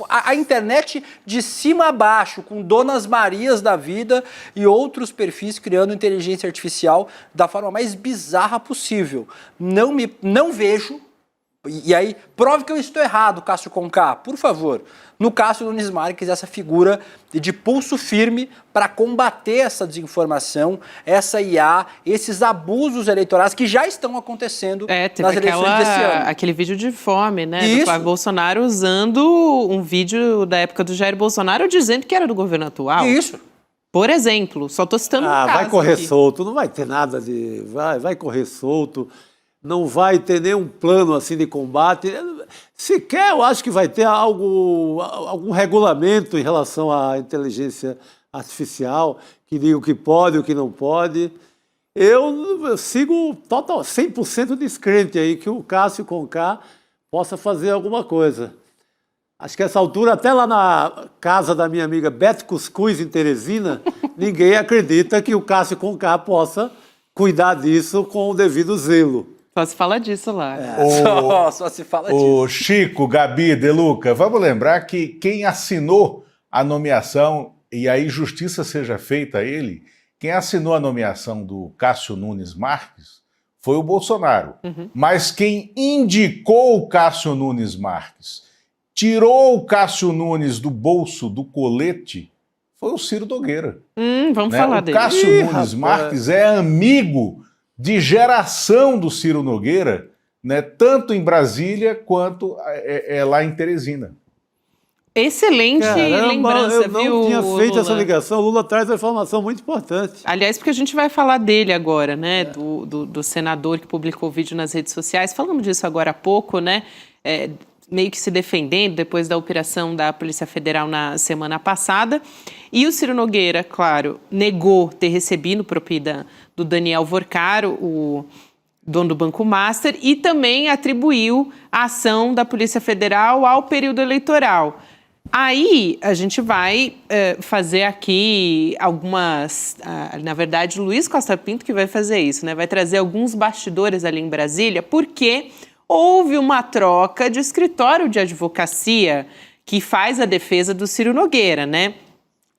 a internet de cima a baixo, com Donas Marias da vida e outros perfis criando inteligência artificial da forma mais bizarra possível. Não vejo, e aí, prove que eu estou errado, Cássio Conká, por favor. No Cássio Nunes Marques, essa figura de pulso firme para combater essa desinformação, essa IA, esses abusos eleitorais que já estão acontecendo nas eleições desse ano. Aquele vídeo de fome, né? Do Flávio Bolsonaro usando um vídeo da época do Jair Bolsonaro dizendo que era do governo atual. Isso. Por exemplo, só estou citando um caso vai correr aqui. solto, não vai ter nada de... Vai correr solto, não vai ter nenhum plano assim de combate. Sequer eu acho que vai ter algum regulamento em relação à inteligência artificial, que diga o que pode e o que não pode. Eu sigo 100% descrente aí que o Cássio Conká possa fazer alguma coisa. Acho que essa altura, até lá na casa da minha amiga Beth Cuscuz, em Teresina, ninguém acredita que o Cássio Conká possa cuidar disso com o devido zelo. Só se fala disso lá. Só se fala disso. O Chico, Gabi, De Luca, vamos lembrar que quem assinou a nomeação, e aí justiça seja feita a ele, quem assinou a nomeação do Cássio Nunes Marques foi o Bolsonaro. Mas quem indicou o Cássio Nunes Marques, tirou o Cássio Nunes do bolso do colete, foi o Ciro Nogueira. Vamos falar dele. O Cássio Nunes Marques é amigo de geração do Ciro Nogueira, né, tanto em Brasília quanto lá em Teresina. Excelente lembrança, eu não tinha feito essa ligação. O Lula traz uma informação muito importante. Aliás, porque a gente vai falar dele agora, né? Do senador que publicou o vídeo nas redes sociais. Falamos disso agora há pouco, né? Meio que se defendendo depois da operação da Polícia Federal na semana passada. E o Ciro Nogueira, claro, negou ter recebido propina do Daniel Vorcaro, o dono do Banco Master, e também atribuiu a ação da Polícia Federal ao período eleitoral. Aí a gente vai fazer aqui algumas... na verdade, o Luiz Costa Pinto que vai fazer isso, né? Vai trazer alguns bastidores ali em Brasília, porque houve uma troca de escritório de advocacia que faz a defesa do Ciro Nogueira, né?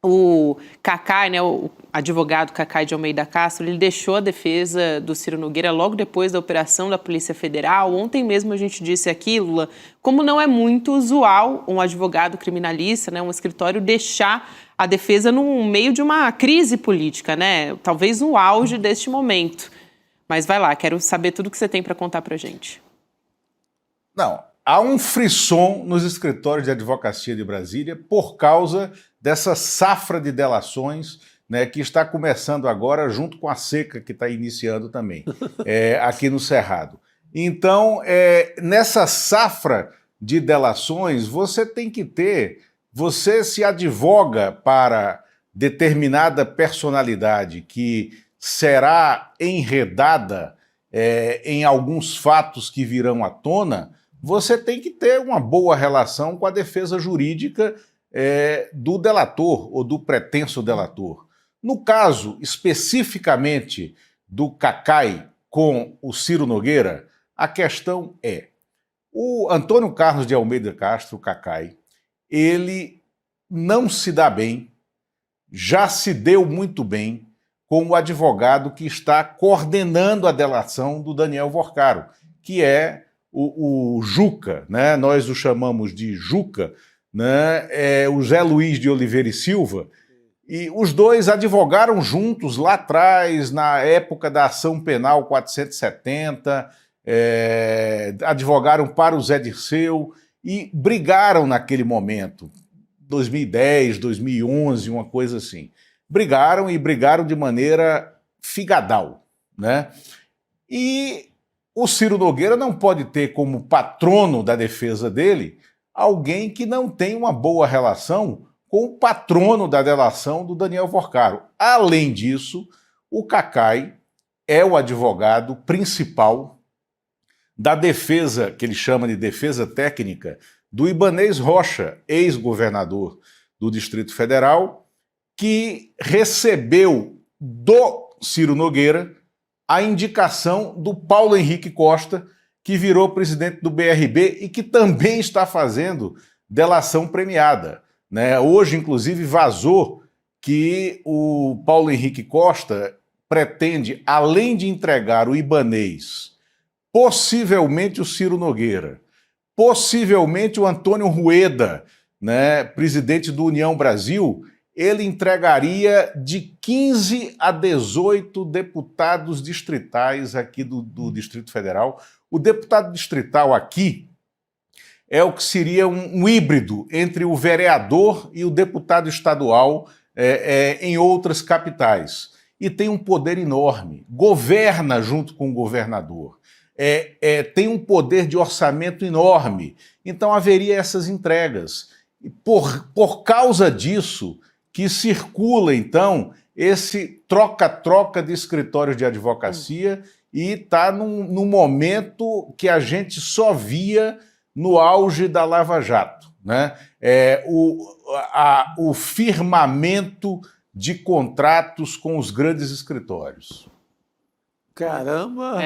O Cacai, né, o advogado Cacai de Almeida Castro, ele deixou a defesa do Ciro Nogueira logo depois da operação da Polícia Federal. Ontem mesmo a gente disse aqui, Lula, como não é muito usual um advogado criminalista, né, um escritório deixar a defesa no meio de uma crise política, né? Talvez no auge deste momento. Mas vai lá, quero saber tudo que você tem para contar para a gente. Não, há um frisson nos escritórios de advocacia de Brasília por causa dessa safra de delações, né, que está começando agora junto com a seca que está iniciando também aqui no Cerrado. Então, nessa safra de delações, você tem que ter, você se advoga para determinada personalidade que será enredada em alguns fatos que virão à tona, você tem que ter uma boa relação com a defesa jurídica do delator ou do pretenso delator. No caso, especificamente, do Cacai com o Ciro Nogueira, a questão é, o Antônio Carlos de Almeida Castro, o Cacai, ele não se dá bem, já se deu muito bem com o advogado que está coordenando a delação do Daniel Vorcaro, que é o Juca, né? Nós o chamamos de Juca, né? O Zé Luiz de Oliveira e Silva, e os dois advogaram juntos lá atrás, na época da ação penal 470, advogaram para o Zé Dirceu e brigaram naquele momento, 2010, 2011, uma coisa assim. Brigaram e brigaram de maneira figadal, né? E o Ciro Nogueira não pode ter como patrono da defesa dele alguém que não tem uma boa relação com o patrono da delação do Daniel Vorcaro. Além disso, o Cacai é o advogado principal da defesa, que ele chama de defesa técnica, do Ibanez Rocha, ex-governador do Distrito Federal, que recebeu do Ciro Nogueira a indicação do Paulo Henrique Costa, que virou presidente do BRB e que também está fazendo delação premiada, né? Hoje, inclusive, vazou que o Paulo Henrique Costa pretende, além de entregar o Ibanez, possivelmente o Ciro Nogueira, possivelmente o Antônio Rueda, né, presidente do União Brasil, ele entregaria de 15 a 18 deputados distritais aqui do Distrito Federal. O deputado distrital aqui é o que seria um híbrido entre o vereador e o deputado estadual em outras capitais. E tem um poder enorme, governa junto com o governador, tem um poder de orçamento enorme. Então haveria essas entregas. E por causa disso que circula, então, esse troca-troca de escritórios de advocacia e está num momento que a gente só via no auge da Lava Jato, né? O firmamento de contratos com os grandes escritórios. Caramba!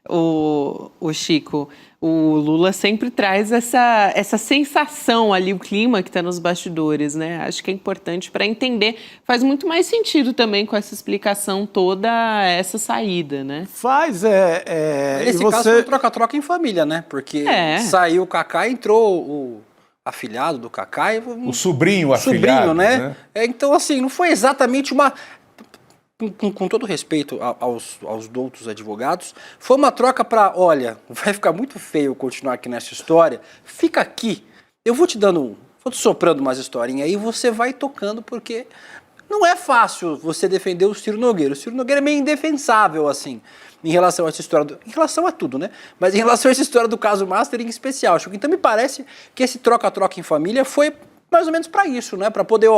O Chico, o Lula sempre traz essa sensação ali, o clima que está nos bastidores, né? Acho que é importante para entender. Faz muito mais sentido também com essa explicação toda essa saída, né? Faz, Nesse caso foi um troca-troca em família, né? Porque saiu o Cacai, entrou o afilhado do Cacai. O sobrinho afilhado, né? Então, assim, não foi exatamente uma... Com todo respeito aos outros advogados, foi uma troca para, olha, vai ficar muito feio continuar aqui nessa história, fica aqui, eu vou te soprando umas historinhas aí e você vai tocando, porque não é fácil você defender o Ciro Nogueira. O Ciro Nogueira é meio indefensável, assim, em relação a essa história, em relação a tudo, né? Mas em relação a essa história do caso Master em especial, Chico. Então me parece que esse troca-troca em família foi mais ou menos para isso, né? Para poder,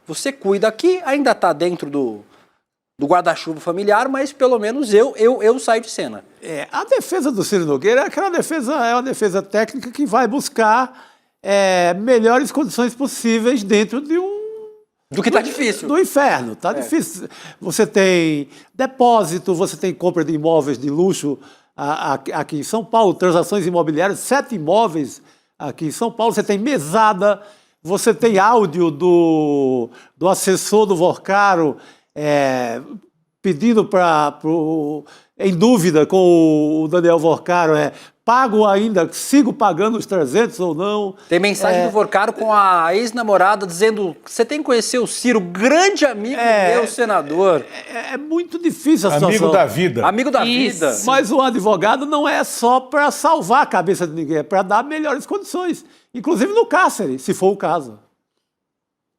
você cuida aqui, ainda tá dentro do guarda-chuva familiar, mas pelo menos eu saio de cena. A defesa do Ciro Nogueira é uma defesa técnica que vai buscar melhores condições possíveis dentro de do que está difícil. Do inferno, está difícil. Você tem depósito, você tem compra de imóveis de luxo aqui em São Paulo, transações imobiliárias, 7 imóveis aqui em São Paulo, você tem mesada, Você tem áudio do assessor do Vorcaro pedindo em dúvida com o Daniel Vorcaro, pago ainda, sigo pagando os 300 ou não? Tem mensagem do Vorcaro com a ex-namorada dizendo: você tem que conhecer o Ciro, grande amigo meu, senador. É muito difícil a situação. Amigo da vida. Amigo da vida. Mas o advogado não é só para salvar a cabeça de ninguém, é para dar melhores condições, inclusive no cárcere, se for o caso.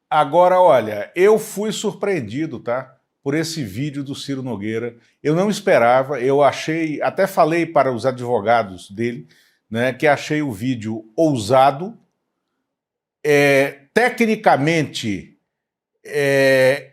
Agora, olha, eu fui surpreendido, tá? Por esse vídeo do Ciro Nogueira. Eu não esperava, eu achei, até falei para os advogados dele, né, que achei o vídeo ousado. Tecnicamente,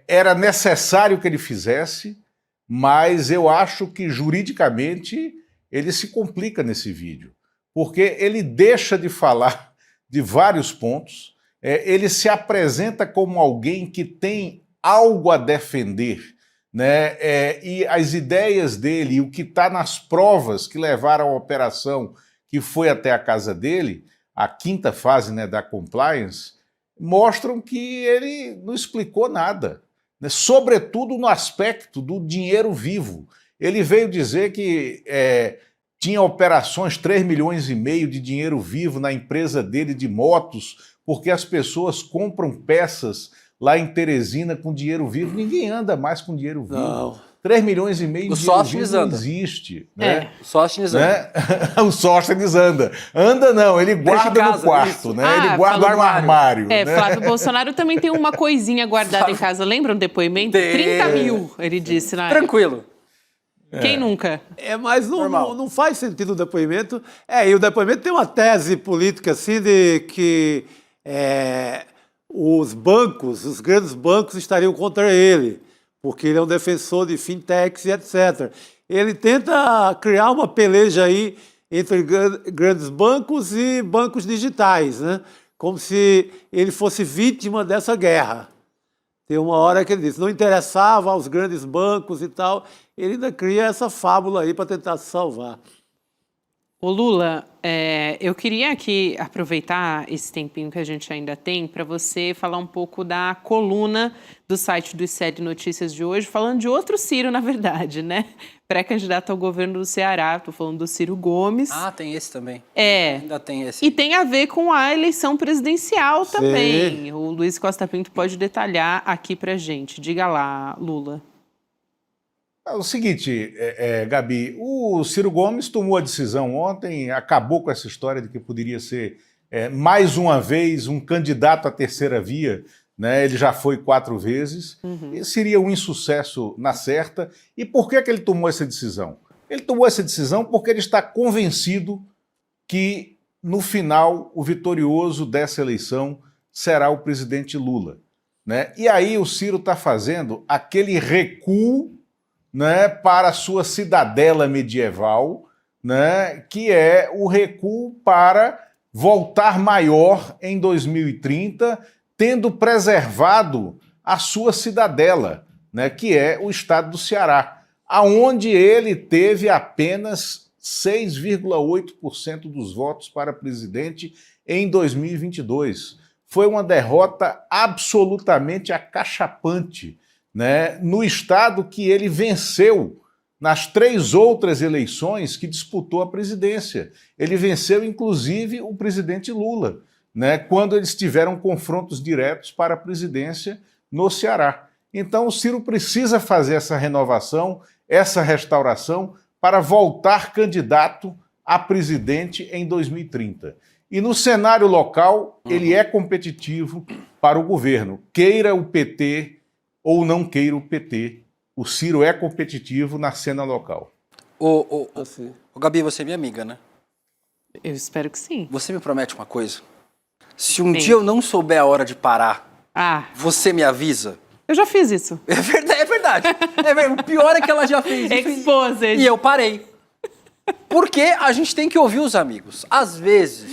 era necessário que ele fizesse, mas eu acho que juridicamente ele se complica nesse vídeo, porque ele deixa de falar de vários pontos, ele se apresenta como alguém que tem algo a defender, né? E as ideias dele, o que está nas provas que levaram à operação que foi até a casa dele, a quinta fase, né, da compliance, mostram que ele não explicou nada, né? Sobretudo no aspecto do dinheiro vivo. Ele veio dizer que tinha operações 3,5 milhões de dinheiro vivo na empresa dele de motos, porque as pessoas compram peças lá em Teresina com dinheiro vivo. Ninguém anda mais com dinheiro vivo. Não. 3,5 milhões de dinheiro vivo não existe. Né? O Sóstenes anda. Né? O Sóstenes anda. Anda não, ele guarda no quarto, né? Ele guarda no armário. Né? Flávio Bolsonaro também tem uma coisinha guardada em casa. Lembra um depoimento? 30 mil, ele disse na época. Tranquilo. Quem nunca? Mas não faz sentido o depoimento. E o depoimento tem uma tese política assim de que os bancos, os grandes bancos estariam contra ele, porque ele é um defensor de fintechs e etc. Ele tenta criar uma peleja aí entre grandes bancos e bancos digitais, né? Como se ele fosse vítima dessa guerra. Tem uma hora que ele diz, não interessava aos grandes bancos e tal, ele ainda cria essa fábula aí para tentar se salvar. Ô Lula, eu queria aqui aproveitar esse tempinho que a gente ainda tem para você falar um pouco da coluna do site do ICED Notícias de hoje, falando de outro Ciro, na verdade, né? Pré-candidato ao governo do Ceará, estou falando do Ciro Gomes. Ah, tem esse também. Ainda tem esse. E tem a ver com a eleição presidencial também. O Luiz Costa Pinto pode detalhar aqui pra gente. Diga lá, Lula. É o seguinte, Gabi, o Ciro Gomes tomou a decisão ontem, acabou com essa história de que poderia ser, mais uma vez, um candidato à terceira via, né? Ele já foi 4 vezes, e seria um insucesso na certa. E por que ele tomou essa decisão? Ele tomou essa decisão porque ele está convencido que, no final, o vitorioso dessa eleição será o presidente Lula, né? E aí o Ciro está fazendo aquele recuo, né, para a sua cidadela medieval, né, que é o recuo para voltar maior em 2030, tendo preservado a sua cidadela, né, que é o estado do Ceará, aonde ele teve apenas 6,8% dos votos para presidente em 2022. Foi uma derrota absolutamente acachapante, né, no estado que ele venceu nas 3 outras eleições que disputou a presidência. Ele venceu, inclusive, o presidente Lula, né, quando eles tiveram confrontos diretos para a presidência no Ceará. Então, o Ciro precisa fazer essa renovação, essa restauração, para voltar candidato a presidente em 2030. E no cenário local, ele é competitivo para o governo. Queira o PT ou não queira o PT, o Ciro é competitivo na cena local. Gabi, você é minha amiga, né? Eu espero que sim. Você me promete uma coisa? Se um dia eu não souber a hora de parar, você me avisa? Eu já fiz isso. É verdade. O pior é que ela já fez. Exposed. E eu parei. Porque a gente tem que ouvir os amigos. Às vezes,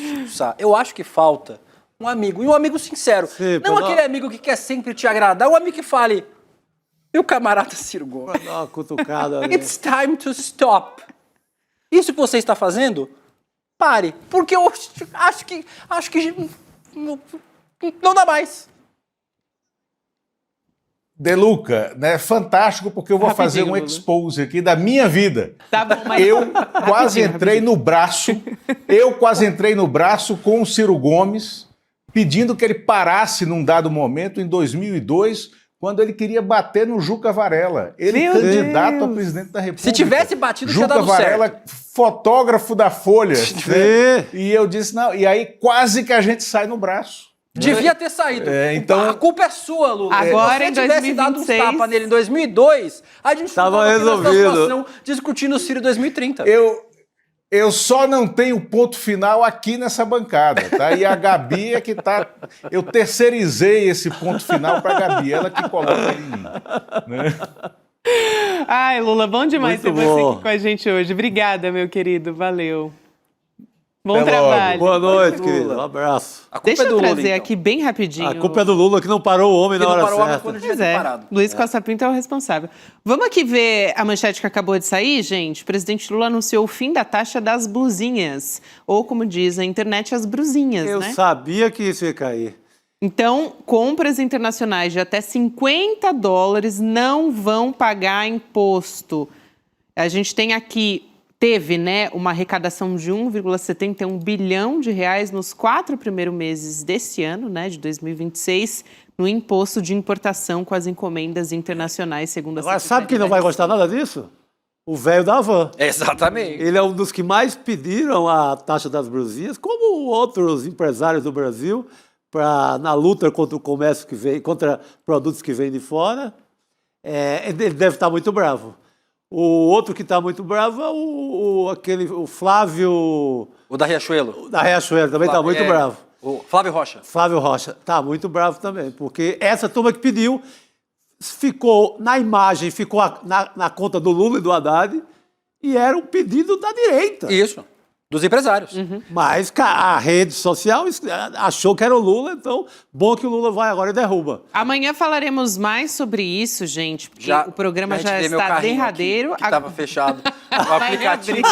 eu acho que falta um amigo, e um amigo sincero. Sim, não aquele amigo que quer sempre te agradar, um amigo que fale, meu camarada Ciro Gomes, dá uma cutucada, né? It's time to stop. Isso que você está fazendo, pare. Porque eu acho que não dá mais. De Luca, né? Fantástico, porque eu vou fazer um expose aqui da minha vida. Tá bom, mas... Eu quase entrei no braço com o Ciro Gomes, pedindo que ele parasse num dado momento, em 2002, quando ele queria bater no Juca Varela. Ele é candidato a presidente da República. Se tivesse batido, Juca tinha dado Varela, certo. Fotógrafo da Folha. Né? E eu disse, não, e aí quase que a gente sai no braço. Devia ter saído. Então, a culpa é sua, Lula. Agora, se você tivesse dado uns 2026... tapas nele em 2002, a gente estava resolvido. Discutindo o Ciro em 2030. Eu só não tenho ponto final aqui nessa bancada, tá? E a Gabi é que tá... Eu terceirizei esse ponto final para a Gabi, ela que coloca em mim. Né? Ai, Lula, bom demais Muito ter bom. você aqui com a gente hoje. Obrigada, meu querido. Valeu. Bom Até trabalho. Boa noite, querido. Um abraço. Deixa eu trazer aqui bem rapidinho. A culpa é do Lula que não parou o homem na hora certa. Quando devia ter parado. Luiz Costa Pinto é o responsável. Vamos aqui ver a manchete que acabou de sair, gente? O presidente Lula anunciou o fim da taxa das blusinhas. Ou, como diz a internet, as brusinhas, Eu né? sabia que isso ia cair. Então, compras internacionais de até $50 não vão pagar imposto. A gente tem aqui... Teve, né, uma arrecadação de 1,71 bilhão de reais nos 4 primeiros meses desse ano, né, de 2026, no imposto de importação com as encomendas internacionais, segundo a Agora, sabe quem não vai gostar nada disso? O velho da van. Exatamente. Ele é um dos que mais pediram a taxa das brusinhas, como outros empresários do Brasil, na luta contra o comércio que vem, contra produtos que vêm de fora. Ele deve estar muito bravo. O outro que está muito bravo é o Flávio... O da Riachuelo. O da Riachuelo também está muito bravo. O Flávio Rocha. Flávio Rocha está muito bravo também, porque essa turma que pediu ficou na imagem, ficou na conta do Lula e do Haddad, e era um pedido da direita. Isso. Dos empresários. Mas a rede social achou que era o Lula, então bom que o Lula vai agora e derruba. Amanhã falaremos mais sobre isso, gente, porque o programa já está derradeiro. Aqui, que estava fechado. O aplicativo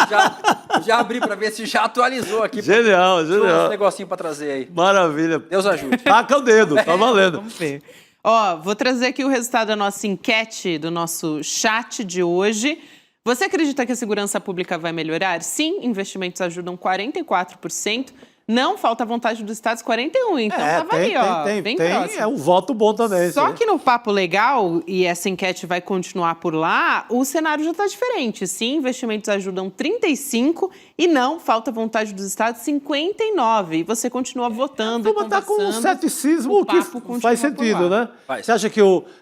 já abri para ver se já atualizou aqui. Genial. Um negocinho para trazer aí. Maravilha. Deus ajude. Taca o dedo, tá valendo. Vamos ver. Ó, vou trazer aqui o resultado da nossa enquete, do nosso chat de hoje. Você acredita que a segurança pública vai melhorar? Sim, investimentos ajudam 44%. Não, falta vontade dos estados 41%. Então tava aí, ó, bem próximo. É um voto bom também. Só que no Papo Legal, e essa enquete vai continuar por lá, o cenário já está diferente. Sim, investimentos ajudam 35% e não, falta vontade dos estados 59%. E você continua votando e conversando. Tá com um ceticismo que faz sentido, né? Você acha que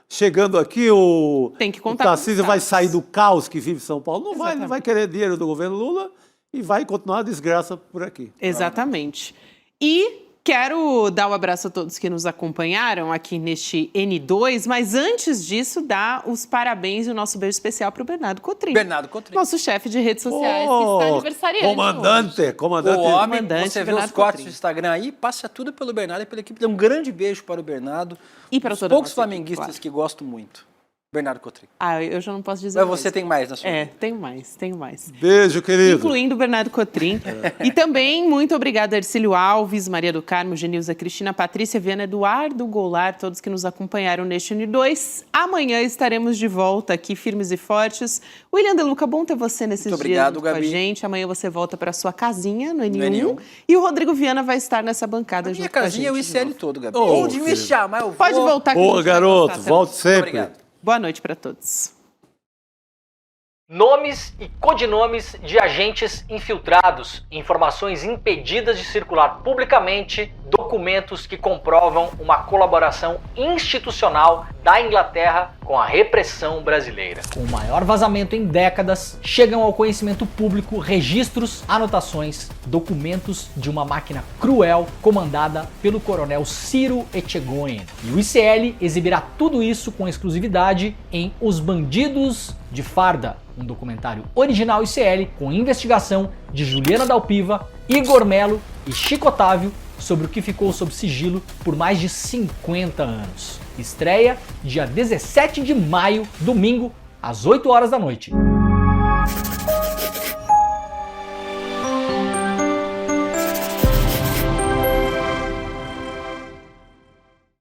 chegando aqui o Tarcísio vai sair do caos que vive São Paulo? Não vai, ele vai querer dinheiro do governo Lula e vai continuar a desgraça por aqui. Exatamente. E quero dar um abraço a todos que nos acompanharam aqui neste N2, mas antes disso, dar os parabéns e o nosso beijo especial para o Bernardo Cotrim. Bernardo Cotrim. Nosso chefe de redes sociais, que está aniversariando. Comandante. O homem, você vê os cortes do Instagram aí, passa tudo pelo Bernardo e pela equipe. Um grande beijo para o Bernardo. E para todos os poucos flamenguistas que gosto muito. Bernardo Cotrim. Eu já não posso dizer mais. Mas você tem mais na sua vida. Tenho mais. Beijo, querido. Incluindo o Bernardo Cotrim. E também, muito obrigada, Ercílio Alves, Maria do Carmo, Genilza Cristina, Patrícia Viana, Eduardo Goulart, todos que nos acompanharam neste N2. Amanhã estaremos de volta aqui, firmes e fortes. William De Luca, bom ter você nesses muito dias obrigado, com a gente. Amanhã você volta para sua casinha no N1. E o Rodrigo Viana vai estar nessa bancada junto com a gente. Minha casinha é o ICL todo, Gabi. Onde me chamar, eu vou. Pode voltar aqui. Ô, garoto, volte sempre. Obrigado. Boa noite para todos. Nomes e codinomes de agentes infiltrados, informações impedidas de circular publicamente, documentos que comprovam uma colaboração institucional da Inglaterra com a repressão brasileira. Com o maior vazamento em décadas, chegam ao conhecimento público registros, anotações, documentos de uma máquina cruel comandada pelo coronel Ciro Etchegoyen. E o ICL exibirá tudo isso com exclusividade em Os Bandidos de Farda, um documentário original ICL com investigação de Juliana Dalpiva, Igor Melo e Chico Otávio sobre o que ficou sob sigilo por mais de 50 anos. Estreia dia 17 de maio, domingo, às 8 horas da noite.